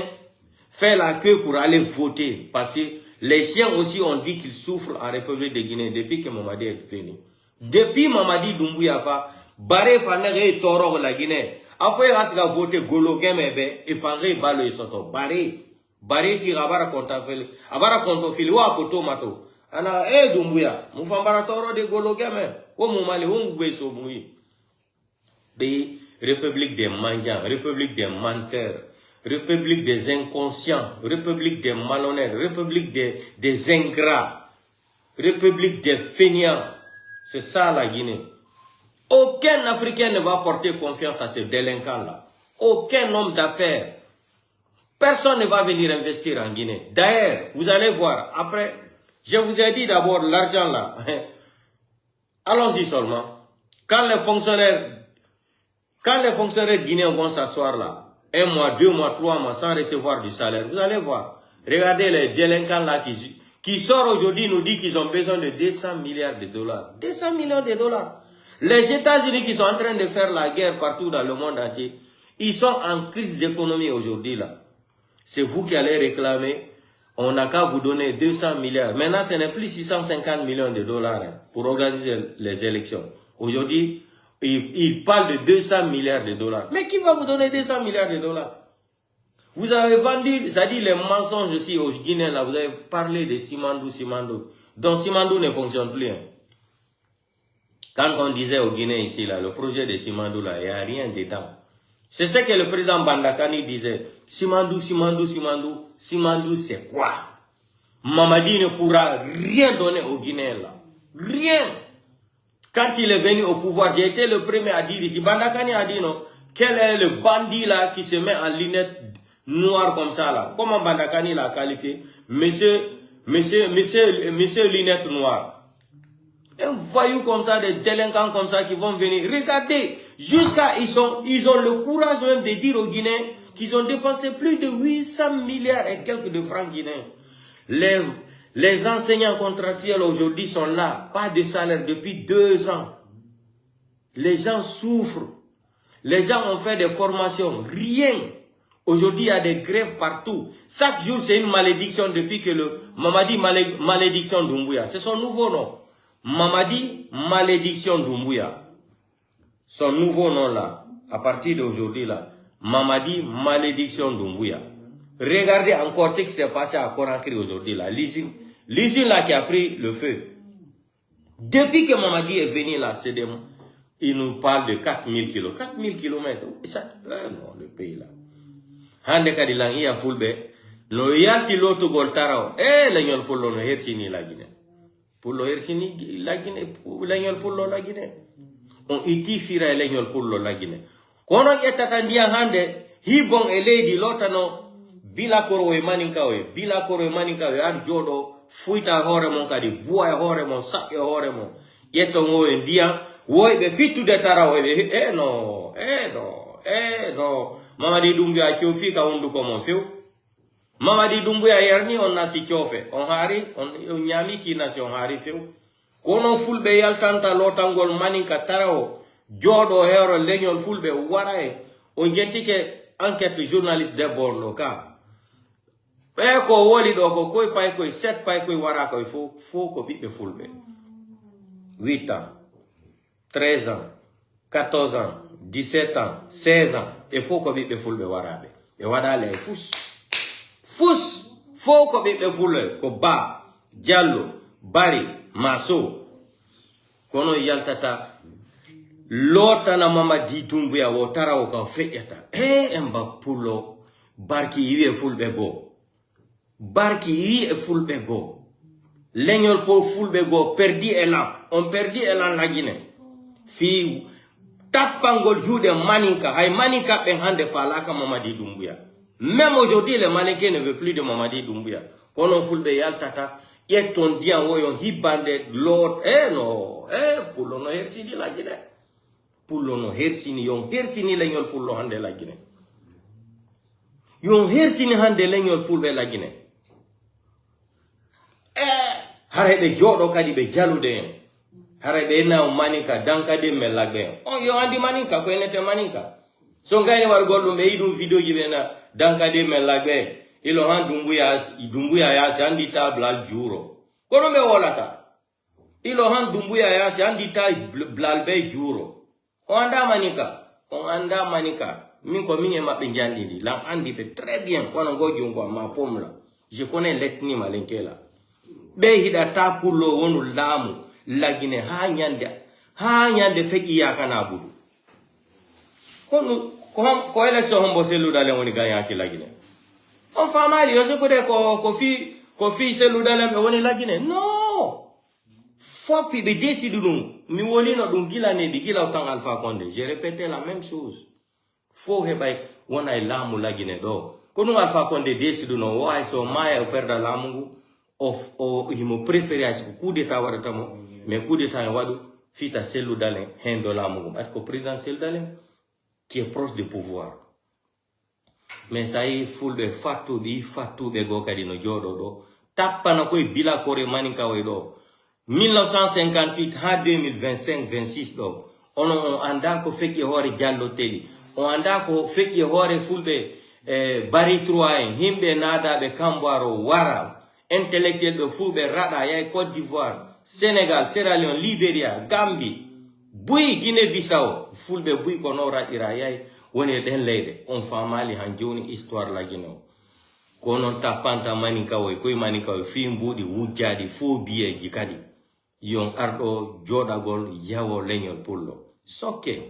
faire la queue pour aller voter. Parce que les chiens aussi ont dit qu'ils souffrent en République de Guinée depuis que Mamadi est venu. Depuis Mamadi Doumbouya fa, Baré Fanere Toro la Guinée. Après, il a voté Golo Geme et Fanere Balo et Soto. Baré tira abara kontafeli. Abara kontofili wa photo mato. Ana Doumbouya. Moufambara Toro de Golo Geme. Ou Moumali ou Moubeso Moui. République des mendiants, République des menteurs. République des inconscients, République des malhonnêtes, République des ingrats, République des fainéants. C'est ça la Guinée. Aucun Africain ne va porter confiance à ce délinquant-là. Aucun homme d'affaires. Personne ne va venir investir en Guinée. D'ailleurs, vous allez voir, après, je vous ai dit d'abord l'argent là. Allons-y seulement. Quand les fonctionnaires guinéens vont s'asseoir là, 1 mois, 2 mois, 3 mois sans recevoir du salaire. Vous allez voir. Regardez les délinquants là qui sortent aujourd'hui, nous disent qu'ils ont besoin de 200 milliards de dollars. 200 millions de dollars. Les États-Unis qui sont en train de faire la guerre partout dans le monde entier, ils sont en crise d'économie aujourd'hui là. C'est vous qui allez réclamer. On n'a qu'à vous donner 200 milliards. Maintenant, ce n'est plus 650 millions de dollars hein, pour organiser les élections. Aujourd'hui, il parle de 200 milliards de dollars. Mais qui va vous donner 200 milliards de dollars? Vous avez vendu, c'est-à-dire les mensonges aussi aux Guinéens, là, vous avez parlé de Simandou. Donc Simandou ne fonctionne plus. Hein. Quand on disait aux Guinéens ici, là, le projet de Simandou, là, il n'y a rien dedans. C'est ce que le président Bandakani disait. Simandou, c'est quoi? Mamadi ne pourra rien donner aux Guinéens, là. Rien. Quand il est venu au pouvoir, j'ai été le premier à dire ici, Bandakani a dit non, quel est le bandit là qui se met en lunettes noires comme ça là? Comment Bandakani l'a qualifié? Monsieur lunettes noires. Un voyou comme ça, des délinquants comme ça qui vont venir. Regardez, jusqu'à ils ont le courage même de dire aux Guinéens qu'ils ont dépensé plus de 800 milliards et quelques de francs guinéens. Les enseignants contractuels aujourd'hui sont là, pas de salaire depuis 2 ans. Les gens souffrent. Les gens ont fait des formations, rien. Aujourd'hui, il y a des grèves partout. Chaque jour, c'est une malédiction depuis que le Mamadi Malédiction Doumbouya. C'est son nouveau nom. Mamadi Malédiction Doumbouya. Son nouveau nom là, à partir d'aujourd'hui là, Mamadi Malédiction Doumbouya. Regardez encore ce qui s'est passé à Conakry aujourd'hui là, l'usine là qui a pris le feu. Depuis que Mamadi est venu là, c'est des... Il nous parle de 4000 km. 4000 km. Non, le pays là. Hande kadi lang iya fulbe. No yalti lotu goltarao. L'agnon pullo no hersini la Guinée. Pullo hersini la Guinée. L'agnon pullo la Guinée. On iti fira l'agnon pullo la Guinée. Kono yetatandia hande. Hibong e lady lotano. Bila koro e maninka we. Bila koro e maninka we. Ar jodo. Fuita hore mon kadi. Bua hore mon. Sak hore mon. Yeto ngo e ndiang. Woy be fitu de tara woy no Mamadi Doumbouya kiofi ka undu ko mon few Mamadi Doumbouya yerni on nasi kiofe on hari on nyami ki nasi on hari few kono fulbe yaltanta lotangol maninka tarao jodo hero leñol fulbe warae on jentike enquête journaliste de borno ka ko woli do ko koy pay koy 7 pay koy wara koy fo ko bibbe fulbe 8 ans 13 ans, 14 ans, 17 ans, 16 ans, il faut que vous fulbe warabe. Et wada les fous. Fous, faut que vous fulbe ko ba, Diallo, Bari, Maso. Kono yaltata lota na Mamadi Doumbouya wotara o ka feyata. Emba pulo barki yiwe fulbe go. Barki yiwe fulbe go. Leñol pour fulbe go perdi elan. On perdi elan la Guinée. Fi tapangol jude maninka hay maninka ben hande falaka Mamadi Doumbouya. Même aujourd'hui les Maliens ne veulent plus de Mamadi Doumbouya. Kono fulbe yaltata yeton dian woyon hibande lord pullo no hersini la Guinée. Pullo no hersini yon hersini leñol pullo hande la Guinée. Yon hersini hande leñol fulbe la Guinée. Hare be jodo kadi be jalude. Hare be na maninka danka de melagbe. Yo andi maninka ko enete maninka. So ngani war goldum be idum video jibena danka de melagbe. Ilo han Doumbouya ya si andi ta blal juro. Kono me wolata. Ilo han Doumbouya ya si andi ta blal be juro. On anda maninka. Min ko minye ma benjandi di. Lam andi pe très bien kono goji ngwa ma pomla. Je connais l'ethnie malenkela. Be hidata pullo wonu lamu. La Guinée ha nyande feki ya kana budu ko election hombo selu dale woni ganya ki la Guinée on famali yo se ko de ko fi selu dale woni la Guinée non fopi be décide dum mi woni no dum gila ne bi gila tang Alpha Condé j'ai répété la même chose fo he bay wona lamu la Guinée do ko no Alpha Condé décide no wa so maya perda lamu o himo préféré à ce coup d'état waratamo mais coup d'état en wadu fita selu dalen hendo lamu at ko président selu dalen qui est proche du pouvoir mais ça y fulbe fatu be go kadi no jodo do tapana koy bila kore maninka way do 1958 ha 2025 26 do on anda ko feki hore Diallo teli on anda ko feki hore fulbe bari 3 himbe nada be kambaro wara intellectuel de fulbe rada yay Côte d'Ivoire Sénégal, Sierra Leone, Libéria, Gambie, Bui, Guinée-Bissau, fulbe bui kono ratira yay woni den leyde on famali han joni histoire la Guinée kono tapanta maninka way koy maninka way fi mbudi wujjadi fo biye jikadi yon ardo jodagol yawo leñol pullo sokken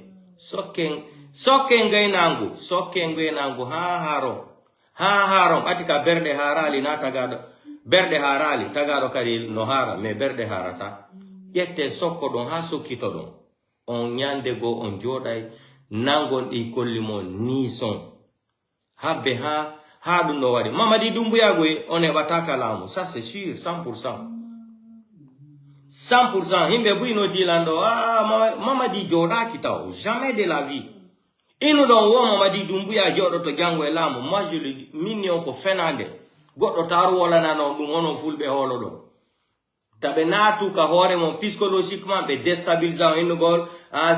gaynangu ha harom atika berde harali na tagado berde harali tagado kadi no hara mais berde harata yette sokko don ha sokkito don on nyande go on joday nangon di kollimo ni son habbe ha dum no wadi Mamadi Doumbouya goy on e bataka lamu ça c'est sûr 100% himbe buino dilando Mamadi joda kitaw jamais de la vie inu don wo Mamadi Doumbouya jodo to jango e lamu moi je le dis mignon ko fenande Goɗɗo taru wala nano ɗum onon fulɓe holo ɗo. Taɓe naatu ka hoore mon psychologiquement ɓe déstabilisant innugol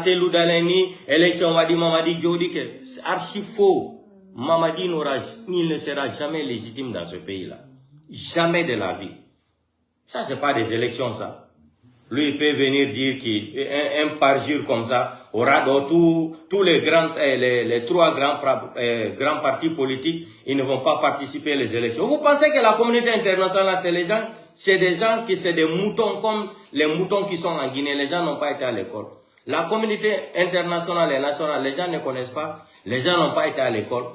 c'est Loudaleni, élection waɗi Mamadi joɗike. C'est archi faux. Mamadi il ne sera jamais légitime dans ce pays-là. Jamais de la vie. Ça, c'est pas des élections, ça. Lui, il peut venir dire qu'un parjure comme ça aura dans tous les grands, les trois grands partis politiques, ils ne vont pas participer aux élections. Vous pensez que la communauté internationale, c'est des gens qui sont des moutons comme les moutons qui sont en Guinée. Les gens n'ont pas été à l'école. La communauté internationale et nationale, les gens ne connaissent pas. Les gens n'ont pas été à l'école.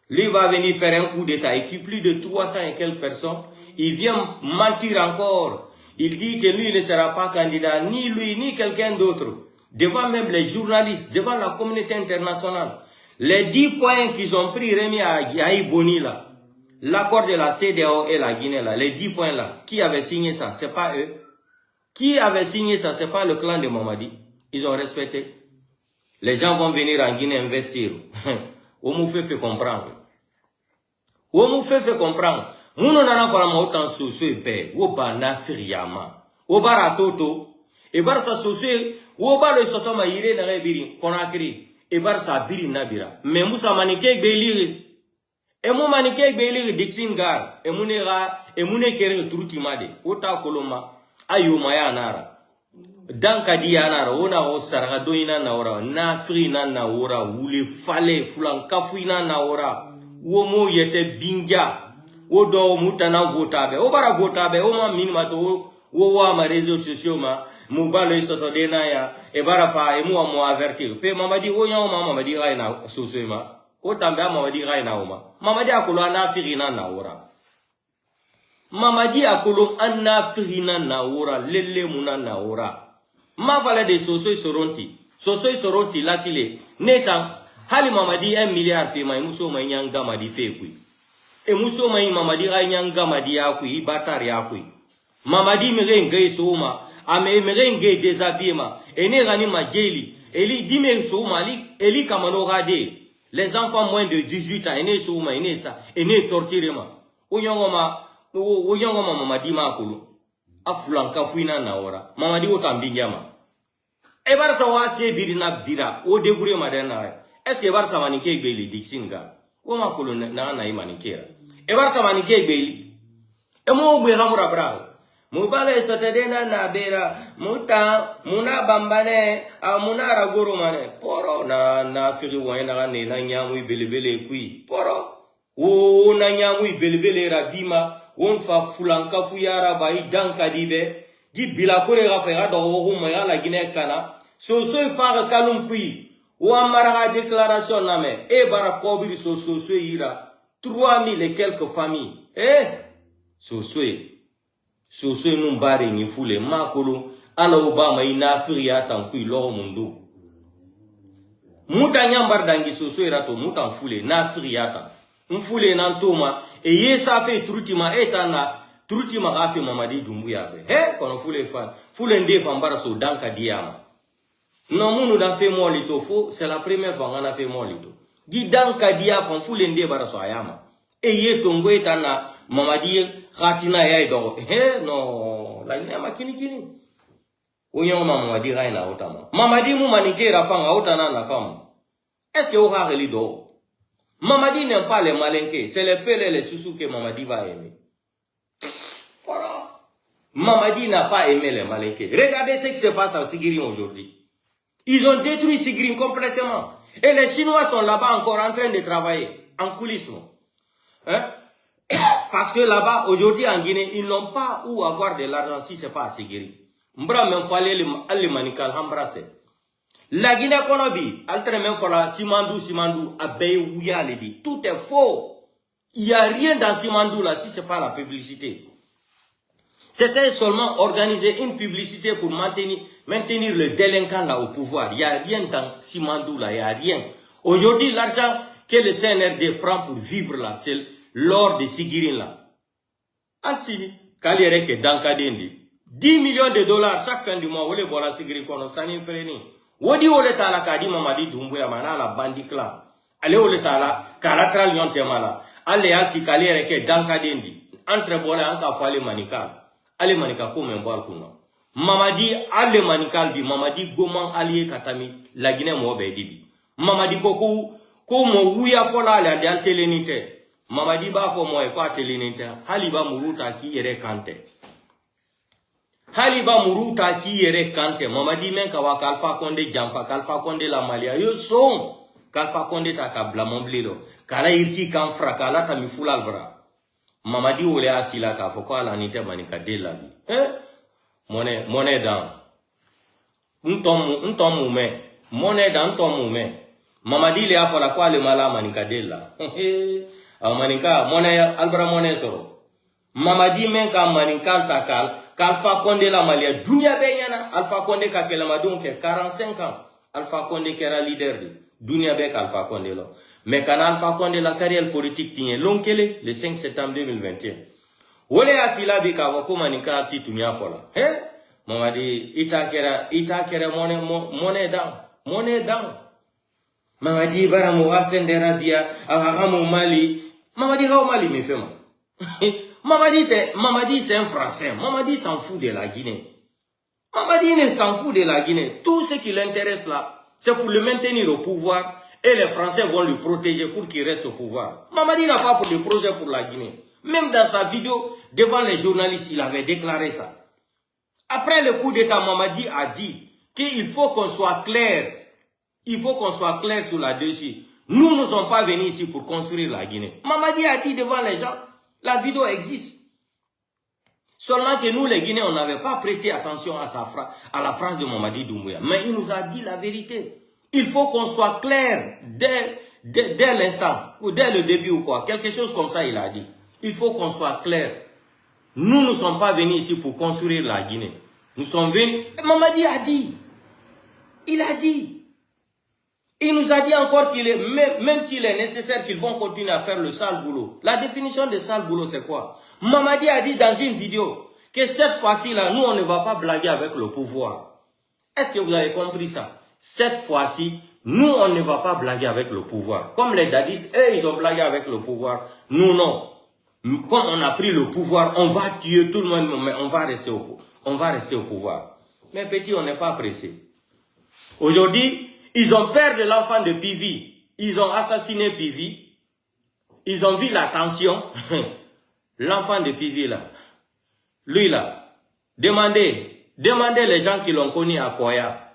Lui va venir faire un coup d'État. Il tue plus de 300 et quelques personnes. Il vient mentir encore. Il dit que lui, il ne sera pas candidat, ni lui, ni quelqu'un d'autre. Devant même les journalistes, devant la communauté internationale. Les 10 points qu'ils ont pris, remis à Yahi Boni, là. L'accord de la CEDEAO et la Guinée, là. Les 10 points, là. Qui avait signé ça? C'est pas eux. Qui avait signé ça? C'est pas le clan de Mamadi. Ils ont respecté. Les gens vont venir en Guinée investir. On fait comprendre. On fait comprendre. Mouno nana fala mautan soso pe wo ba na firiyama wo bara toto e bar sa soso wo ba le soto ma yire na biri konakri e bar sa biri na bira me musa manike be lire e mo manike be lire dixingar e mune kere truti made o ta koloma ayo maya nara danka di anara ona o sarga doina na ora na frina na ora wule fale fulan kafuina na ora wo mo yete binja o do mutana votabe o bara votabe o ma minima to wo wa ma réseaux sociaux ma mu balo isoto de na ya e bara fa e mu avertir pe Mamadi o nya o Mamadi raina soso ma o tambe Mamadi raina o ma Mamadi akolo na firina na ora Mamadi akolo anna firina na ora lele muna na ora ma fala de soso soronti la sile neta hali Mamadi 1 milliard fe mai muso mai nyanga madi fe kui e muso mai Mamadi ga nyanga madi ya kui batari ya kui Mamadi mere ngai soma ame mere ngai déshabillé ma ene gani majeli eli dime soma eli kamano gade les enfants moins de 18 ans ene soma ene ça ene torturer ma o nyongo ma Mamadi ma kulu afulanka fuina na ora Mamadi o tambinjama e barsa wasi birina bira o degure madana est-ce que barsa manike gbeli dixinga o ma kulu na imanikera e barsa manike gbeli e mo gbe hamura bra mo bale satadena na bera muta muna bambane muna ragoro mane poro na firi wayna ne na nyamu belebele kui poro o na nyamu belebele rabima on fa fulanka fu yara bai danka dibe di bila kore ga fa do ho ma ya la Guinée kana so fa kalum kui o amara déclaration na me e bara kobiri so ira 3000 et quelques familles soso num bare ni fule makolo ala Obama ina Afriya tan kui lo mundo muta nyambar dangi soso irato muta fule na Afriya tan mfule nan toma e yesa fe trutima etana trutima gafi Mamadi Doumbouya be kono fule fan fule nde fambara so danka diama non munu dan fe molito fo c'est la première fois on a fait molito di danka dia fan fule nde bara so ayama e ye tongo etana Mamadi khatina ya do no la ina makini onyo Mamadi raina otama Mamadi mu manikera fanga otana na femme est-ce que o ha relido Mamadi n'aime pas les malinqués. C'est les pelles et les sous que Mamadi va aimer. Voilà. Mamadi n'a pas aimé les malinqués. Regardez ce qui se passe à Sigiri aujourd'hui. Ils ont détruit Sigiri complètement. Et les Chinois sont là-bas encore en train de travailler. En coulisses. Parce que là-bas, aujourd'hui en Guinée, ils n'ont pas où avoir de l'argent si ce n'est pas à Sigiri. Mbra même fallait aller manikal embrasser. La Guinée Konobi, altre même fois Simandou, Abeille Ouya le dit. Tout est faux. Il n'y a rien dans Simandou là si ce n'est pas la publicité. C'était seulement organiser une publicité pour maintenir le délinquant là au pouvoir. Il n'y a rien dans Simandou là, il n'y a rien. Aujourd'hui, l'argent que le CNRD prend pour vivre là, c'est l'or de Sigirin là. Alsini, Kalireke Dankadendi. 10 millions de dollars chaque fin du mois, vous les voilà Sigirin Kono, Sanin Freni. Wodi ole tala kadi Mamadi Doumbouya mana la bandi clan. Ale ole tala kalatral nyonte mala. Ale alti kalere ke danka dendi. entre bolé en ka fale manikal. Ale manika ko men bol kuno. Mamadi ale manikal bi mamadi goman allié katami la Guinée mo be dibi. Mamadi ko mo wuya fola ale ande telenite. Mamadi ba fo mo e ko telenite. Haliba muruta ki yere kante. Haliba muruta ki yere kante. Mamadi men ka wa Alpha Condé jamfa Alpha Condé la Malia yo son Alpha Condé ta ka blamomblilo. Kala irki kan frakala ta mi fulal bra. Mamadi wole asila ka fo ko ala nite manika de la bi. Monnaie dans. Ntom moume. Monnaie dans ntom moume. Mamadi le afola kwa le mala manika de la. Manika monnaie albra monnaie soro. Mamadi men ka manika takal Alpha Condé la Malia dunia benyana Alpha Condé ka kela madon ke 45 ans. Alpha Condé kera leader de dunia be Alpha Condé lo. Mais quand Alpha Condé la carrière politique tigne lonkele le 5 septembre 2021. Wole asila bi ka wako manika titunya fola. Mamadi ita kera monnaie down. Mamadi bara mo asendera bia agamo Mali. Mamadi ha Mali me fema. Mamadi c'est un Français. Mamadi s'en fout de la Guinée. Mamadi ne s'en fout de la Guinée. Tout ce qui l'intéresse là, c'est pour le maintenir au pouvoir. Et les Français vont le protéger pour qu'il reste au pouvoir. Mamadi n'a pas pour le projet pour la Guinée. Même dans sa vidéo, devant les journalistes, il avait déclaré ça. Après le coup d'État, Mamadi a dit qu'il faut qu'on soit clair. Il faut qu'on soit clair sur la dessus. Nous ne sommes pas venus ici pour construire la Guinée. Mamadi a dit devant les gens, la vidéo existe. Seulement que nous, les Guinéens, on n'avait pas prêté attention à la phrase de Mamadi Doumbouya. Mais il nous a dit la vérité. Il faut qu'on soit clair dès l'instant, ou dès le début ou quoi. Quelque chose comme ça, il a dit. Il faut qu'on soit clair. Nous ne sommes pas venus ici pour construire la Guinée. Nous sommes venus... Mamadi a dit. Il a dit. Il nous a dit encore qu'il est... Même s'il est nécessaire qu'ils vont continuer à faire le sale boulot. La définition de sale boulot, c'est quoi? Mamadi a dit dans une vidéo que cette fois-ci, là, nous, on ne va pas blaguer avec le pouvoir. Est-ce que vous avez compris ça? Cette fois-ci, nous, on ne va pas blaguer avec le pouvoir. Comme les dadis, eux, ils ont blagué avec le pouvoir. Nous, non. Comme on a pris le pouvoir, on va tuer tout le monde, mais on va rester au pouvoir. Mais petit, on n'est pas pressé. Aujourd'hui, ils ont peur de l'enfant de Pivi. Ils ont assassiné Pivi. Ils ont vu la tension. L'enfant de Pivi, là. Lui, là. Demandez les gens qui l'ont connu à Koya.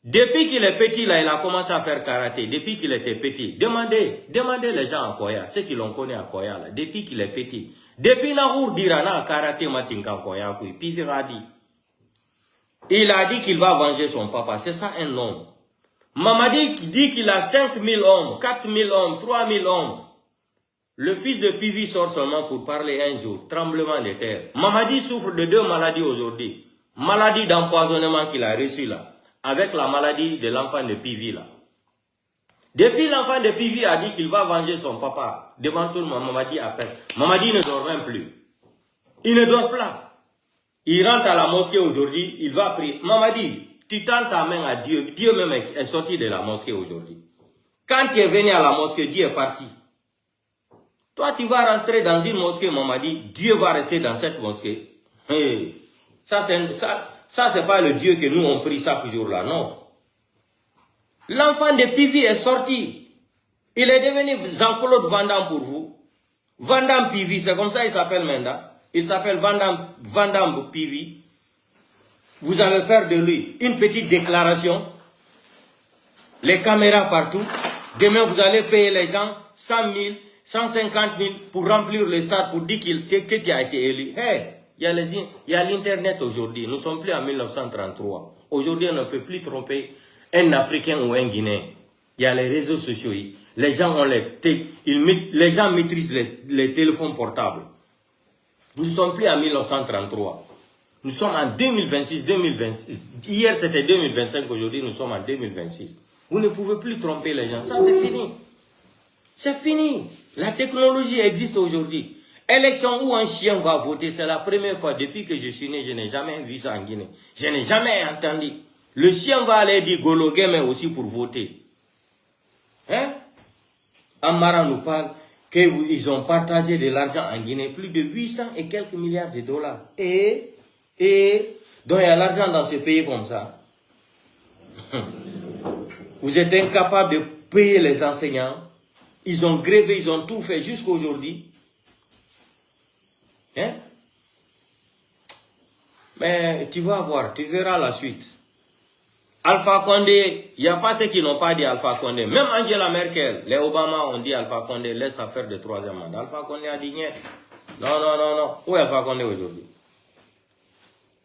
Depuis qu'il est petit, là, il a commencé à faire karaté. Depuis qu'il était petit. Demandez les gens à Koya. Ceux qui l'ont connu à Koya, là. Depuis qu'il est petit. Depuis Nahour Dirana, karaté, matinka Koya, Pivi a dit. Il a dit qu'il va venger son papa. C'est ça un homme. Mamadi dit qu'il a 5000 hommes, 4000 hommes, 3000 hommes. Le fils de Pivi sort seulement pour parler un jour. Tremblement de terre. Mamadi souffre de 2 maladies aujourd'hui. Maladie d'empoisonnement qu'il a reçue là. Avec la maladie de l'enfant de Pivi là. Depuis l'enfant de Pivi a dit qu'il va venger son papa. Devant tout le monde, Mamadi appelle. Mamadi ne dort même plus. Il ne dort pas. Il rentre à la mosquée aujourd'hui, il va prier. Mamadi, tu tends ta main à Dieu. Dieu même est sorti de la mosquée aujourd'hui. Quand tu es venu à la mosquée, Dieu est parti. Toi, tu vas rentrer dans une mosquée, Mamadi, Dieu va rester dans cette mosquée. Hey, ça, c'est pas le Dieu que nous on prie chaque jour là, non. L'enfant de Pivi est sorti. Il est devenu Jean-Claude Van Damme pour vous. Van Damme Pivi, c'est comme ça il s'appelle maintenant. Il s'appelle Van Damme Pivi. Vous avez peur de lui. Une petite déclaration. Les caméras partout. Demain, vous allez payer les gens 100 000, 150 000 pour remplir le stade pour dire que tu as été élu. Hey, il y a l'Internet aujourd'hui. Nous ne sommes plus en 1933. Aujourd'hui, on ne peut plus tromper un Africain ou un Guinéen. Il y a les réseaux sociaux. Les gens ont les gens maîtrisent les téléphones portables. Nous ne sommes plus en 1933. Nous sommes en 2026, 2026. Hier, c'était 2025. Aujourd'hui, nous sommes en 2026. Vous ne pouvez plus tromper les gens. Ça, c'est fini. C'est fini. La technologie existe aujourd'hui. Élection où un chien va voter, c'est la première fois depuis que je suis né, je n'ai jamais vu ça en Guinée. Je n'ai jamais entendu. Le chien va aller dire Gologué, mais aussi pour voter. Hein? Amara nous parle qu'ils ont partagé de l'argent en Guinée, plus de 800 et quelques milliards de dollars. Et donc il y a l'argent dans ce pays comme ça. Vous êtes incapable de payer les enseignants. Ils ont grévé, ils ont tout fait jusqu'à aujourd'hui. Hein? Mais tu vas voir, tu verras la suite. Alpha Condé, il n'y a pas ceux qui n'ont pas dit Alpha Condé. Même Angela Merkel, les Obama ont dit Alpha Condé, laisse faire de troisième mandat. Alpha Condé a dit niet. Non, non, non, non. Où est Alpha Condé aujourd'hui?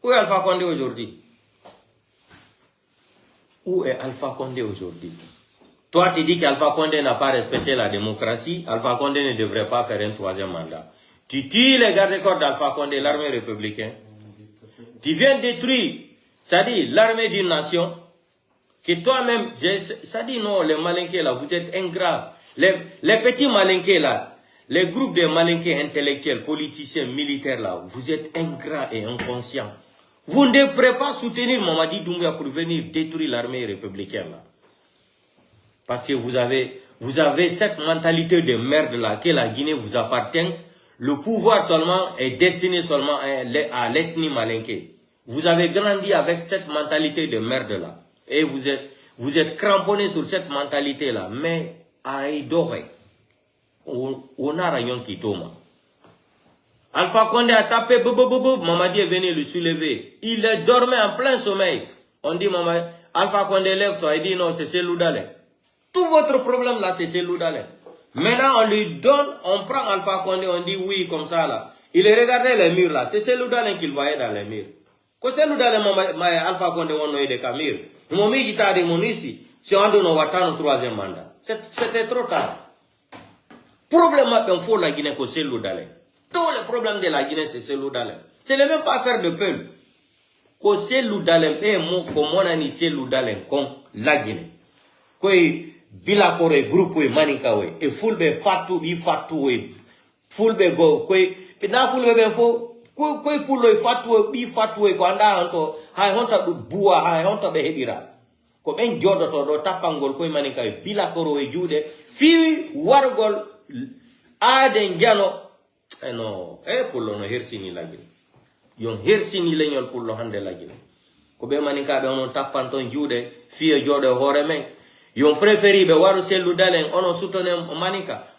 Où est Alpha Condé aujourd'hui? Où est Alpha Condé aujourd'hui? Toi, tu dis qu'Alpha Condé n'a pas respecté la démocratie. Alpha Condé ne devrait pas faire un troisième mandat. Tu tues les gardes-corps d'Alpha Condé, l'armée républicaine. Tu viens détruire, c'est-à-dire l'armée d'une nation, que toi-même, ça dit non, les malinqués là, vous êtes ingrats. Les petits malinqués là, les groupes de malinqués intellectuels, politiciens, militaires là, vous êtes ingrats et inconscients. Vous ne devrez pas soutenir Mamadi Doumbouya pour venir détruire l'armée républicaine là. Parce que vous avez cette mentalité de merde là, que la Guinée vous appartient. Le pouvoir seulement est destiné seulement à l'ethnie malinké. Vous avez grandi avec cette mentalité de merde là. Et vous êtes cramponné sur cette mentalité là. Mais à Idoré, on a rayon qui tombe. Alpha Condé a tapé, Mamadi est venu le soulever. Il dormait en plein sommeil. On dit, Mamadi, Alpha Condé lève-toi. Il dit non, c'est Cellou Dalein. Tout votre problème là, c'est Cellou Dalein. Maintenant, on lui donne, on prend Alpha Condé, on dit oui, comme ça là. Il regardait les murs là. C'est Cellou Dalein qu'il voyait dans les murs. Quand Cellou Dalein, Alpha Condé, on a eu des caméras. Ils m'ont mis guitare de mon ici. Si on donne, on va attendre le troisième mandat. C'était trop tard. Problème, il faut la Guinée que Cellou Dalein. Tous les problèmes de la Guinée, c'est Cellou Dalein. Ce n'est même pas affaire de peuple. Que Cellou Dalein, comme on a dit Cellou Dalein, comme la Guinée. Que bila kore groupe we maninka we e fulbe fatu bi fatu we fulbe go kwe na fulbe be fo kwe pulo e fatu bi fatu we ko anda honto hay honta du bua hay honta be hebira ko ben jodo to do tapangol koy maninka we bila koro e jude fi wargol ade ngano no e pulo no hersini lagi yon hersini leñol pulo hande lagi ko be maninka be on tapanton jude fi e jodo hore men yon préféré be waru Cellou Dalein ono soutenir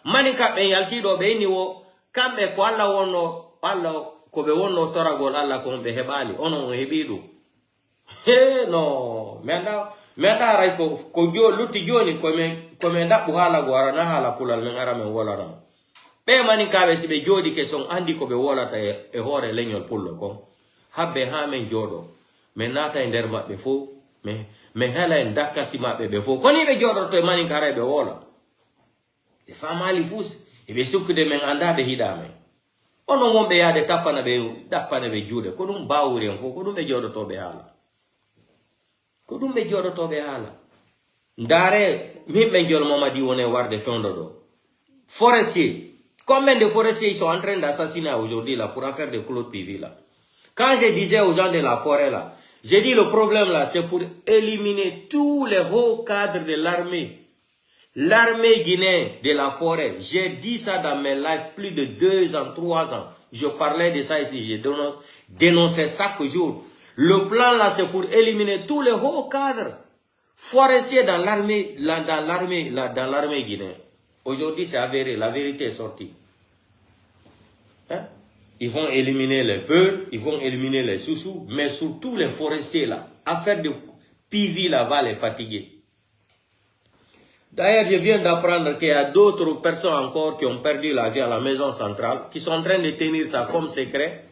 manika be yaltido be ni wo kambe ko alla wonno alla ko be wonno toragol alla ko be hebali ono hebidu he no menda ray ko jo lutti joni ko men dabbu hala go ara na hala pulal men ara men wala ram be manika be sibe jodi ke son andi ko be wolata e hore leñol pullo ko habbe ha men jodo men nata e nder mabbe fo mais hela en dakasi maɓe ɓe fof koni ɓe joɗoto e maninkara ɓe wola ɓe famali fus eɓe sukkude men anda ɓe hiɗa men ono wonɓe yaade dappana ɓe juuɗe ko ɗum bawuri en fof ko ɗum ɓe joɗotoɓe haala ko ɗum ɓe joɗotoɓe haala ndaare himɓe jol Mamadi woni warde fewndo ɗo forestier combien de forestiers ils sont en train d'assassiner aujourd'hui là pour affaire de Claude Pivi là quand je disais aux gens de la forêt là. J'ai dit le problème là, c'est pour éliminer tous les hauts cadres de l'armée. L'armée guinéenne de la forêt. J'ai dit ça dans mes lives plus de 2 ans, 3 ans. Je parlais de ça ici, j'ai dénoncé chaque jour. Le plan là, c'est pour éliminer tous les hauts cadres forestiers dans l'armée guinéenne. Aujourd'hui, c'est avéré, la vérité est sortie. Hein? Ils vont éliminer les peurs, ils vont éliminer les sous-sous, mais surtout les forestiers là. Affaire de Pivi là va les fatiguer. D'ailleurs, je viens d'apprendre qu'il y a d'autres personnes encore qui ont perdu la vie à la maison centrale, qui sont en train de tenir ça comme secret.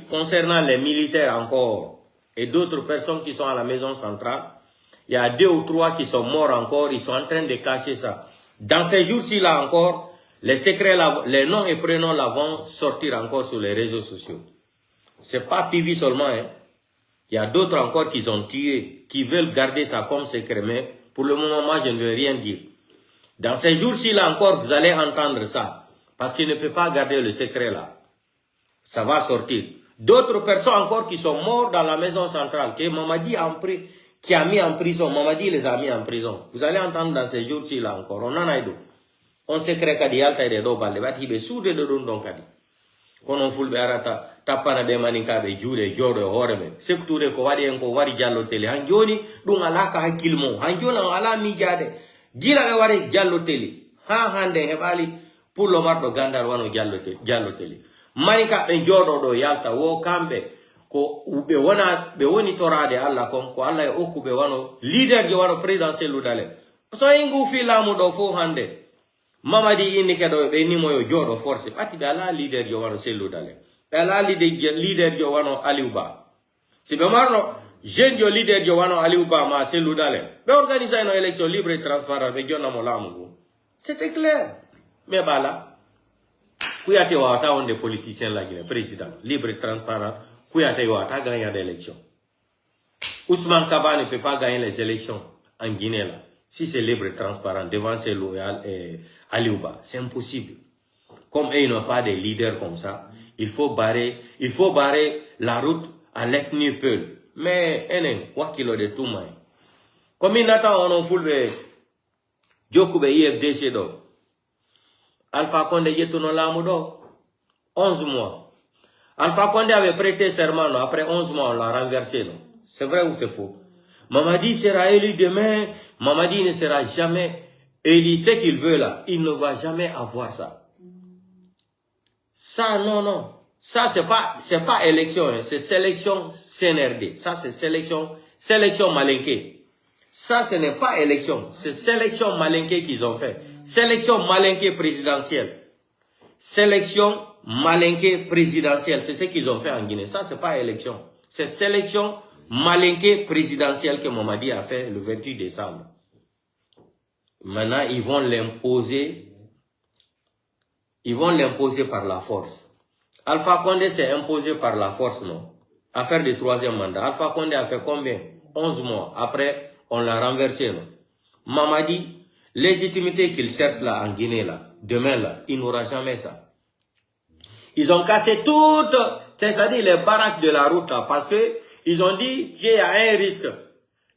Concernant les militaires encore, et d'autres personnes qui sont à la maison centrale. Il y a 2 ou 3 qui sont morts encore, ils sont en train de cacher ça. Dans ces jours-ci là encore, les secrets, les noms et prénoms là vont sortir encore sur les réseaux sociaux. C'est pas Pivi seulement, hein. Il y a d'autres encore qui ont tué, qui veulent garder ça comme secret, mais pour le moment, moi, je ne veux rien dire. Dans ces jours-ci là encore, vous allez entendre ça, parce qu'il ne peut pas garder le secret là. Ça va sortir. D'autres personnes encore qui sont mortes dans la maison centrale, que Mamadi qui a mis en prison, Mamadi les a mis en prison. Vous allez entendre dans ces jours-ci là encore, on en a eu. on se crée kadi yalta de do balle bat hibe suude de don don kadi kono fulbe arata tapana be maninkabe juude jodo hoore men sekture ko wadi en ko wari jallo tele han joni dum alaka hakkilmo han joni ala miijade gila be wari jallo tele ha hande hebali pour lo mardo gandal wano jallo tele manika be jodo do yalta wo kambe ko be woni torade alla kon ko alla e okube wano leader jo wano présidentiel ludale so ingu filamu do fo hande Mamadi inni kedo be ni moyo jodo force ati be ala leader jo wano selu dale ala leader jo wano Aliuba si be marno jeune jo leader jo wano Aliuba ma selu dale be organiser une élection libre et transparente be jonna mo lamu c'était clair mais bala kuyate wata on des politiciens la Guinée président libre et transparent kuyate wata gagner des élections Ousmane Kaba ne peut pas gagner les élections en Guinée là si c'est libre et transparent devant ces loyaux Aliuba, c'est impossible. Comme ils n'ont pas de leaders comme ça, il faut barrer la route à l'ethnie Peul. Mais, wakilo de tout maï. Comme il n'attend, on a foulé, Djokube IFDC do. Alpha Condé yetono lamudo. 11 mois. Alpha Condé avait prêté serment, non? Après 11 mois, on l'a renversé, non? C'est vrai ou c'est faux? Mamadi sera élu demain, Mamadi ne sera jamais élu. Ce qu'il veut là, il ne va jamais avoir ça. Ça, non. Ça, c'est pas élection, c'est sélection CNRD. Ça, c'est sélection malinquée. Ça, ce n'est pas élection, c'est sélection malinquée qu'ils ont fait. Sélection malinquée présidentielle. Sélection malinquée présidentielle, c'est ce qu'ils ont fait en Guinée. Ça, c'est pas élection. C'est sélection malinquée présidentielle que Mamadi a fait le 28 décembre. Maintenant, ils vont l'imposer. Ils vont l'imposer par la force. Alpha Condé s'est imposé par la force, non? À faire le 3e mandat. Alpha Condé a fait combien? 11 mois. Après, on l'a renversé, non? Mamadi, légitimité qu'il cherche là en Guinée, là, demain, là, il n'aura jamais ça. Ils ont cassé toutes, c'est-à-dire les baraques de la route, là, parce que ils ont dit qu'il y a un risque.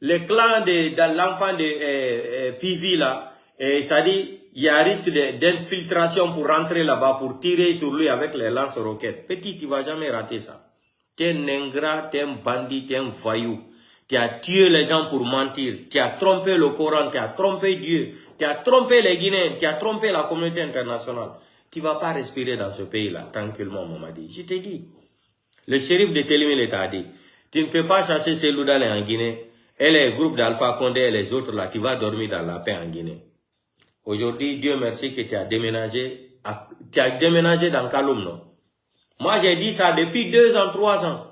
Le clan de l'enfant de Pivi, là, c'est-à-dire, il y a un risque d'infiltration pour rentrer là-bas, pour tirer sur lui avec les lance-roquettes. Petit, tu ne vas jamais rater ça. Tu es un ingrat, tu es un bandit, tu es un voyou. Tu as tué les gens pour mentir. Tu as trompé le Coran, tu as trompé Dieu. Tu as trompé les Guinéens, tu as trompé la communauté internationale. Tu ne vas pas respirer dans ce pays-là, tranquillement, Mamadi. Je t'ai dit. Le shérif de Télimé t'a dit. Tu ne peux pas chasser ces loudales en Guinée. Et les groupes d'Alpha Condé et les autres là, tu vas dormir dans la paix en Guinée. Aujourd'hui, Dieu merci que tu as déménagé dans Kaloum, non? Moi, j'ai dit ça depuis 2 ans, 3 ans.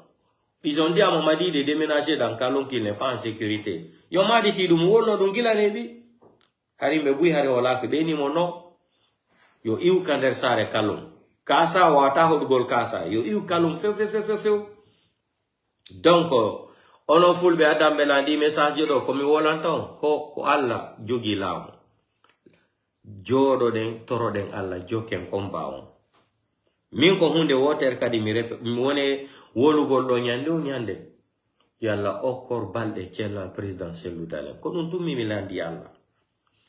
Ils ont dit à Mamadi de déménager dans Kaloum qu'il n'est pas en sécurité. Ils m'ont dit qu'il nebi. Harimbe bui hari olak beni mono. Yo iu kander sare Kaloum. Kasa wata hodgol kasa. Yo iu Kaloum feu. Donc, on a fulbe adam belandi message do komi wolanton ko Allah jogi lawo. Jodo den toro den Allah joken komba on. Min ko hunde woter kadi mi wone wolugol do nyande yalla okor balde cella présidentiel dalen ko dum tumi mi landi Allah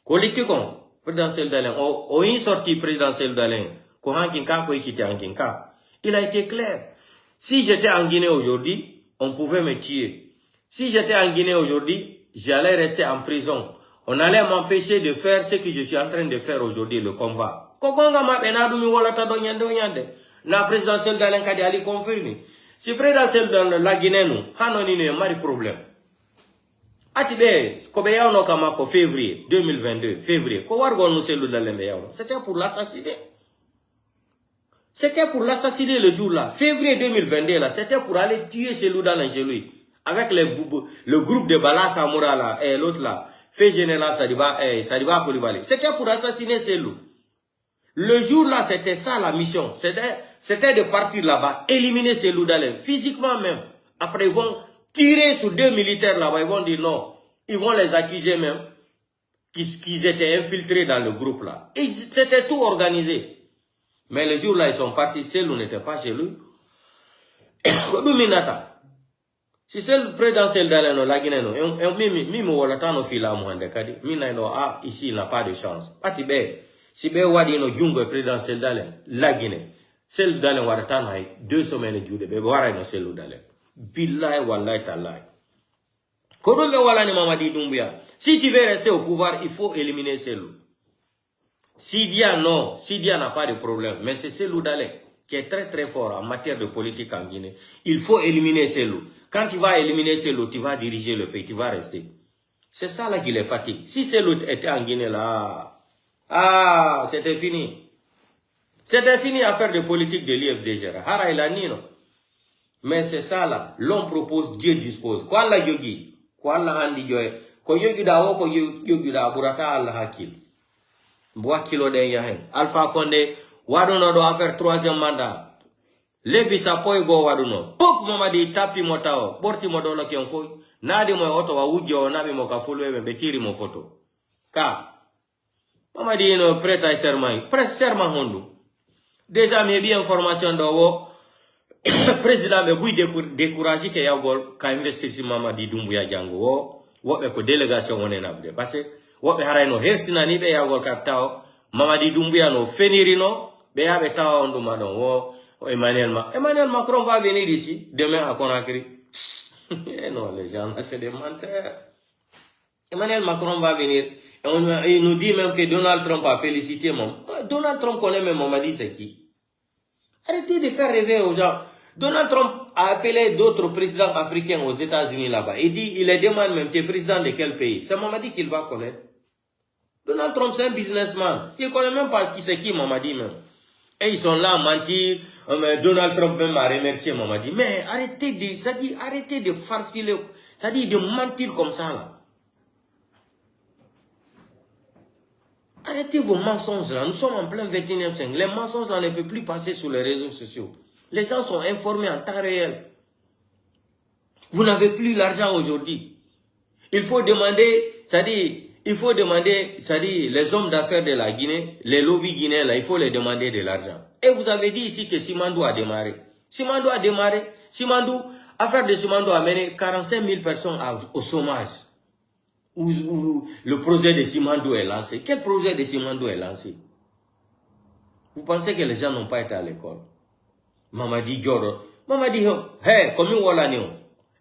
ko likki kon présidentiel dalen o yin sorti présidentiel dalen ko hankin ka ko ikiti hankin ka. Il a été clair. Si j'étais en Guinée aujourd'hui, on pouvait me tuer. Si j'étais en Guinée aujourd'hui, j'allais rester en prison. On allait m'empêcher de faire ce que je suis en train de faire aujourd'hui, le combat. Kokonga ma benadu mi wolata do nyande. Na présidentiel dalen kadi ali confirmer. Si présidentiel dans la Guinée nous, hanoni ne mari problème. Atibe, ko be yawno kama ko février 2022, février. Ko wargo nous selu dalen be yawno. C'était pour l'assassiner. C'était pour l'assassiner le jour là. Février 2022 là, c'était pour aller tuer celui dans l'Angeloui. Avec le groupe de Bala Samoura là, et l'autre là, fait général Sadiba Koulibaly. C'était pour assassiner celui. Le jour là, c'était ça la mission. C'était de partir là-bas, éliminer ces Loudalen, physiquement même. Après, ils vont tirer sur 2 militaires là-bas, ils vont dire non. Ils vont les accuser même qu'ils étaient infiltrés dans le groupe là. C'était tout organisé. Mais le jour là, ils sont partis, Selou n'était pas chez lui. Si c'est le présidentiel d'Aleno, la Guinée, ici il n'a pas de chance. Si be wadi no jungo présidentiel dalen la Guinée celle dalen wada tan hay 2 semaines jude be wara no celle dalen billahi wallahi tallahi kodole wala ni Mamadi Doumbouya si tu veux rester au pouvoir il faut éliminer Cellou. Sidia non, Sidia n'a pas de problème mais c'est Cellou Dalein qui est très très fort en matière de politique en Guinée. Il faut éliminer Cellou. Quand tu vas éliminer Cellou, tu vas diriger le pays, tu vas rester. C'est ça là qui les fatigue. Si Cellou était en Guinée là, ah, c'était fini. C'était fini à faire de politique de l'IFDG. Hara il a ni non. Mais c'est ça là, l'homme propose, Dieu dispose. Quoi la yogi? Quoi la handi joye? Ko yogi da wo ko yogi da burata Allah hakil. Bois kilo de yahen. Alpha Condé, waduno doit faire 3e mandat. Lebi sa poy go waduno. Pop Mamadi tapi motao. Porti modolo ki onfoy. Nadi mo oto wa ujo nabi mo kafulwe me betiri mo photo. Ka. Mamadi no prêta serment. Prêt serment hondu. Déjà me bi information do wo. Président me bui décourager ke yagol ka investir si Mamadi Doumbouya jango wo. Wo be ko délégation wonen abde. Parce que wobe harayno hersina ni be yagol kaptao Mamadi Doumbouya no fenirino be yabe taw nduma don wo Emmanuel Macron va venir ici demain à Conakry. Et non les gens c'est des menteurs. Emmanuel Macron va venir et il nous dit même que Donald Trump a félicité Donald Trump connaît même Mamadi c'est qui? Arrêtez de faire rêver aux gens. Donald Trump a appelé d'autres présidents africains aux États-Unis là-bas. Il dit, il les demande même, tu es président de quel pays? C'est Mamadi qu'il va connaître. Donald Trump, c'est un businessman. Il ne connaît même pas qui c'est qui Mamadi même. Et ils sont là à mentir. Donald Trump même a remercié Mamadi. Mais arrêtez de, ça dit, arrêtez de farfiller, ça dit de mentir comme ça là. Arrêtez vos mensonges là. Nous sommes en plein 21e siècle. Les mensonges là ne peuvent plus passer sur les réseaux sociaux. Les gens sont informés en temps réel. Vous n'avez plus l'argent aujourd'hui. Il faut demander, c'est-à-dire, les hommes d'affaires de la Guinée, les lobbies guinéens, là, il faut les demander de l'argent. Et vous avez dit ici que Simandou a démarré. Simandou a démarré. Affaire de Simandou a mené 45 000 personnes au chômage. Où le projet de Simandou est lancé. Quel projet de Simandou est lancé? Vous pensez que les gens n'ont pas été à l'école? Mamadi Joro. Mamadi, hey, comme vous l'avez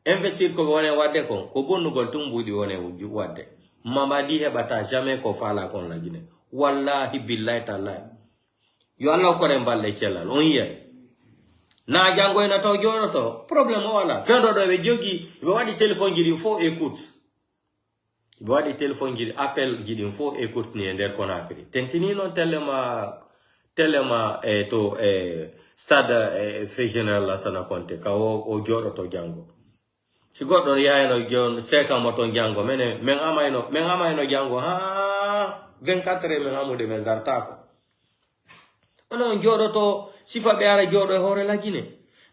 investir ko wone wadde ko bonu gol tumbudi wone wadde Mamadi hebata jamais ko fala kon la Guinée wallahi billahi taala yo Allah ko remballe celal on yiye na jango ina taw joro to problème wala fendo do be jogi be wadi téléphone jidi fo écoute be wadi téléphone jidi appel jidi fo écoute ni nder Conakry tentini non telema stade fait général la sana konte ka o joro to jango si goddo yaayno jon seka moto jango men amayno jango ha 24 men amude men darta ko onon jodo to sifa be ara jodo e hore la Guinée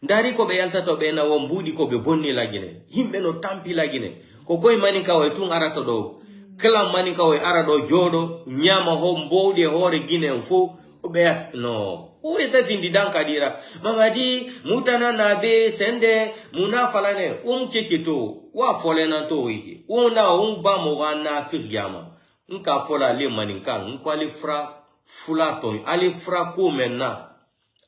ndari ko be yalta to be na wo mbudi ko be bonni la Guinée himbe no tampi la Guinée ko koy manika o tun arato do kala manika o ara do jodo nyama ho mbodi hore Guinée fo be no où était findi danka dira Mamadi mutana nabe sende muna falane keketo wa folena to wiki una ba mo wana firjama nka fola le maninka nko le fra fulato ale fra ko menna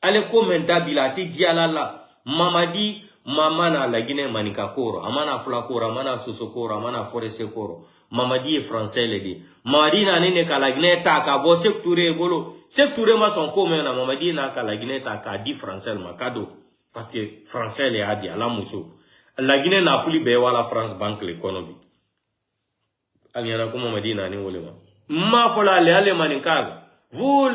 ale ko men dabila ti dialala Mamadi mamana la Guinée manika koro amana fula koro amana soso koro amana forese koro Mamadi est français le dit Mamadi na nene kala Guinée ta ka bo sectouré bolo sectouré ma son commun na Mamadi na kala Guinée ta ka di français ma cadeau parce que français le a dit ala muso la Guinée na fuli be wala France banque l'économie aliana ko Mamadi na ni wole ma fola le ale maninka vous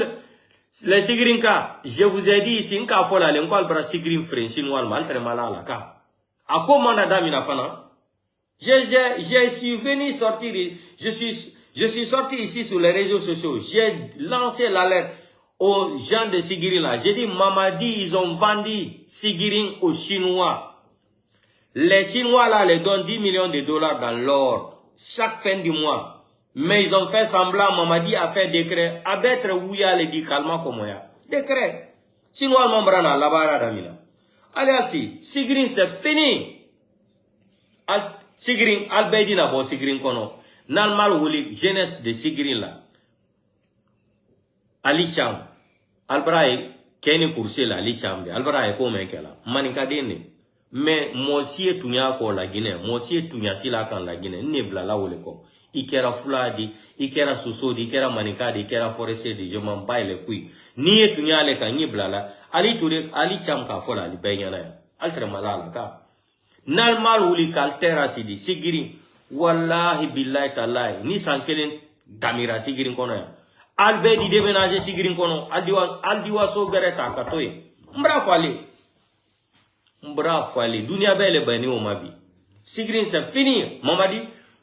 les sigrinka je vous ai dit ici nka fola le nko albra sigrin français noir mal très malala ka akomanda damina fana je suis venu sortir, je suis sorti ici sur les réseaux sociaux. J'ai lancé l'alerte aux gens de Sigirin là. J'ai dit, Mamadi, ils ont vendu Sigirin aux Chinois. Les Chinois là les donnent 10 millions de dollars dans l'or chaque fin du mois. Mais ils ont fait semblant, Mamadi a fait décret. Abetre ouya le dit calmement comme ya. Décret. Chinois membrana la barra d'amina. Allez, ainsi, Sigirin c'est fini. Sigrin Albeidi na bo Sigrin kono normal woli jeunesse de Sigrin là Ali Cham, Albraï, Kenny Coursé, Ali Cham, Albraï, comme un kela, Manikadene. Mais, Monsieur Tunya ko la Guinée, Monsieur Tunya sila kan la Guinée, Nibla la Woleko. Ikera Fuladi, Ikera Susodi, Ikera Manikadi, Ikera Forestier, je m'en bats les couilles. Ni Tunya le kan Nibla la, Ali Touré, Ali Cham ka fola, Ali Benyana, Altre Malala ka. Nalmal wuli kaltera sidi, Sigiri, Wallahi billahi tallahi, ni sankelen damira Sigirin kono ya. Albe di déménager Sigirin kono, aldiwa so bereta katoye. Mbra fali, dunia belle bani o mabi. Sigirin c'est fini,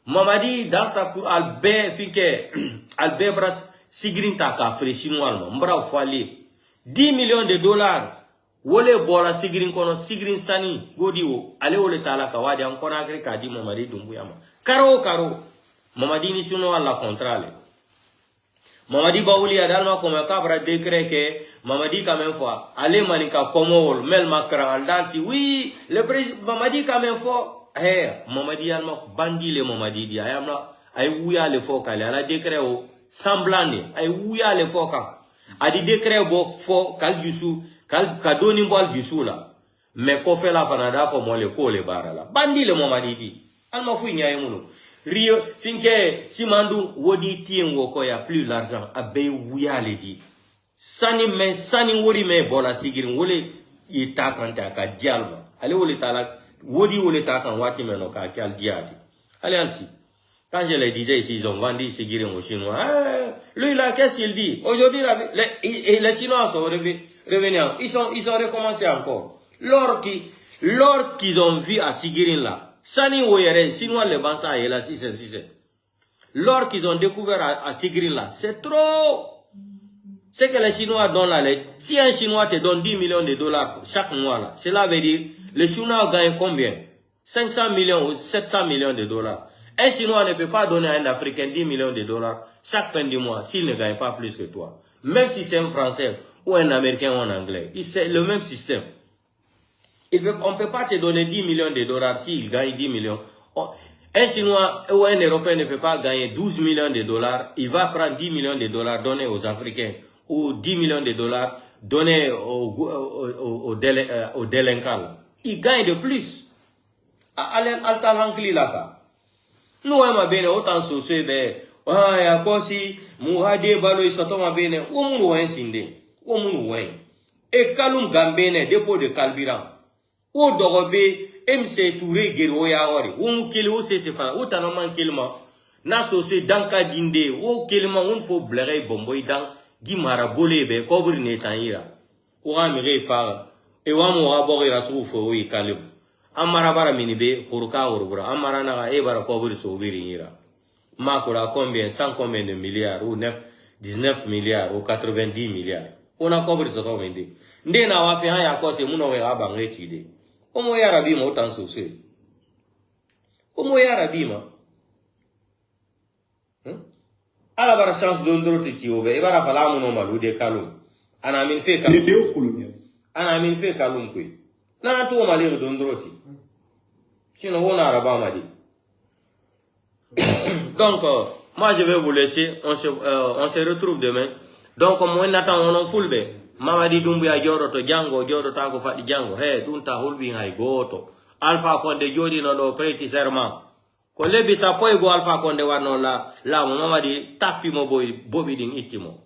Mamadi dans sa cour albe fike, albe bras Sigirin taka freshinois mbra fali. 10 millions de dollars. Wole bola Sigirin kono, Sigirin sani, godi o, ale wole talaka wadi an kona agre kadi Mamadi dumbuyama. Karo, Mamadi ni suno alla contrale. Mamadi baouli adalma comme cabra décret que Mamadi quand même fois allez manika komol mel makran aldansi oui le président Mamadi quand même fois Mamadi alma bandi le Mamadi dia ayamna ay wuya le fokale ala décret o semblant ay wuya le foka adi décret bo fo kal jusu kal kadoni bol jusu la mais ko fait la fanada fo mo le ko le barala bandi le Mamadi di alma fu nyaay munu Rio, finke, simandu, wodi tien woko ya plus l'argent, abe wuya le di. Sani wodi me bola sigirin, wole yi takanta ka dialma. Ale wole talak, wodi wole takan wati meno ka kial diadi. Allez, Ansi. Quand je le disais ici, ils ont vendu sigirin aux Chinois. Lui là, qu'est-ce qu'il dit? Aujourd'hui, les Chinois sont revenus, ils ont recommencé encore. Lors qu'ils ont vu à sigirin là, Sani Oyere, Sinois le Bansa et la 6. Lors qu'ils ont découvert à Sigirin là, c'est trop. C'est que les Chinois donnent la lettre. Si un Chinois te donne 10 millions de dollars chaque mois là, cela veut dire, les Chinois gagnent combien? 500 millions ou 700 millions de dollars. Un Chinois ne peut pas donner à un Africain 10 millions de dollars chaque fin du mois s'il ne gagne pas plus que toi. Même si c'est un Français ou un Américain ou un Anglais. C'est le même système. On ne peut pas te donner 10 millions de dollars s'il gagne 10 millions. Un Chinois ou un Européen ne peut pas gagner 12 millions de dollars. Il va prendre 10 millions de dollars donnés aux Africains ou 10 millions de dollars donnés aux délinquants. Il gagne de plus. Nous, on a bien autant soucié de ya kosi muhade balo isotoma bene wo munu wen sinde wo munu wen e kalum gambene dépôt de carburant o dogobe MC Touré gero ya ori wo mu kele o se fara o tanaman kelma na so se danka dinde o kelma on fo blere bomboy dan gimara bolebe kobri ne tanira o amire fara e wa mo abori rasu fo o ikalum amara bara minibe khuruka urubura amara na e bara kobri so birinira Makura combien, 100 combien de milliards, ou 19 milliards, ou 90 milliards. On a couvert ce qu'on vient de dire. Ndé na wa fait un yako se mouno wera bangé tide. Omo yara bima autant souci. Omo yara bima. Ala bara chance d'ondrote ki obe. E bara fala mouno malu de kalum. Ana min fe kalum. Ana min fe kalum kwe. Nana tout malire d'ondrote. Sinon on a araba madi. Donc, moi je vais vous laisser, on se retrouve demain. Donc, moi n'attends on en fulbe. Mamadi Doumbouya Djoroto Django, Djoroto Tago Fati Django, hey, Dunta Hulbi Hay Goto. Alpha Konde Jodi no do preti serment. Ko lebi sa poy go Alpha Konde wano la Mamadi tapi mo boy bobi ding itimo.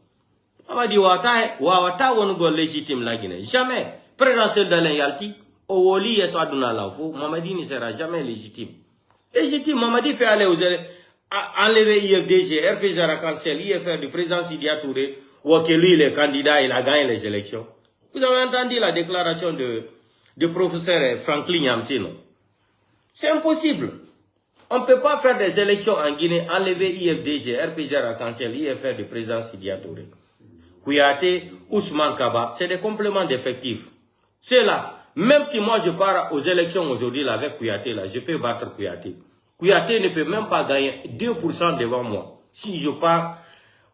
Mamadi wata wonu go légitime la Guinée. Jamais. Présidentiel d'Alain Yalti, o woli yeso aduna la fou, Mamadi ne sera jamais légitime. Légitime, Mamadi peut aller enlever IFDG, RPG Arakansel, IFR du président Sidia Touré, ou que lui, il est candidat, il a gagné les élections. Vous avez entendu la déclaration de professeur Franklin Yamsino. C'est impossible. On ne peut pas faire des élections en Guinée, enlever IFDG, RPG Arakansel, IFR du président Sidia Touré. Kouyaté, Ousmane Kaba, c'est des compléments d'effectifs. C'est là. Même si moi je pars aux élections aujourd'hui là, avec Kouyaté, là, je peux battre Kouyaté. Kouyaté ne peut même pas gagner 2% devant moi. Si je pars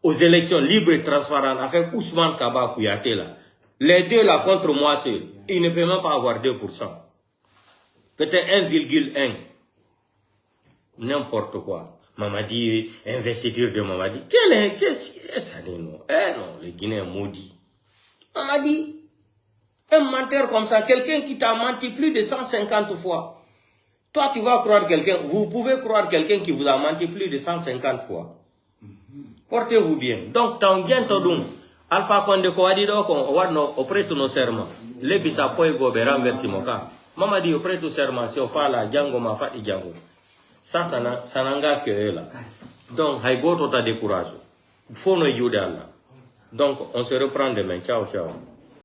aux élections libres et transparentes avec Ousmane Kaba Kouyaté là, les deux là contre moi seul, il ne peut même pas avoir 2%. Peut-être 1,1. N'importe quoi. Mamadi, investiture de Mamadi. Qu'est-ce que ça dit, non? Eh non, les Guinéens maudits. Mamadi, un menteur comme ça, quelqu'un qui t'a menti plus de 150 fois. Toi, tu vas croire quelqu'un, vous pouvez croire quelqu'un qui vous a menti plus de 150 fois. Portez-vous bien. Donc, tant bien todum. Alpha Condé ko wadi do ko wadno o preto no serment. Lebi sa poy go be renversi moka. Mama di o preto serment si o fala jango ma fati jango. Ça n'engage que eux là. Donc, hay go to ta décourage. Il faut no yude Allah. Donc, on se reprend demain. Ciao, ciao.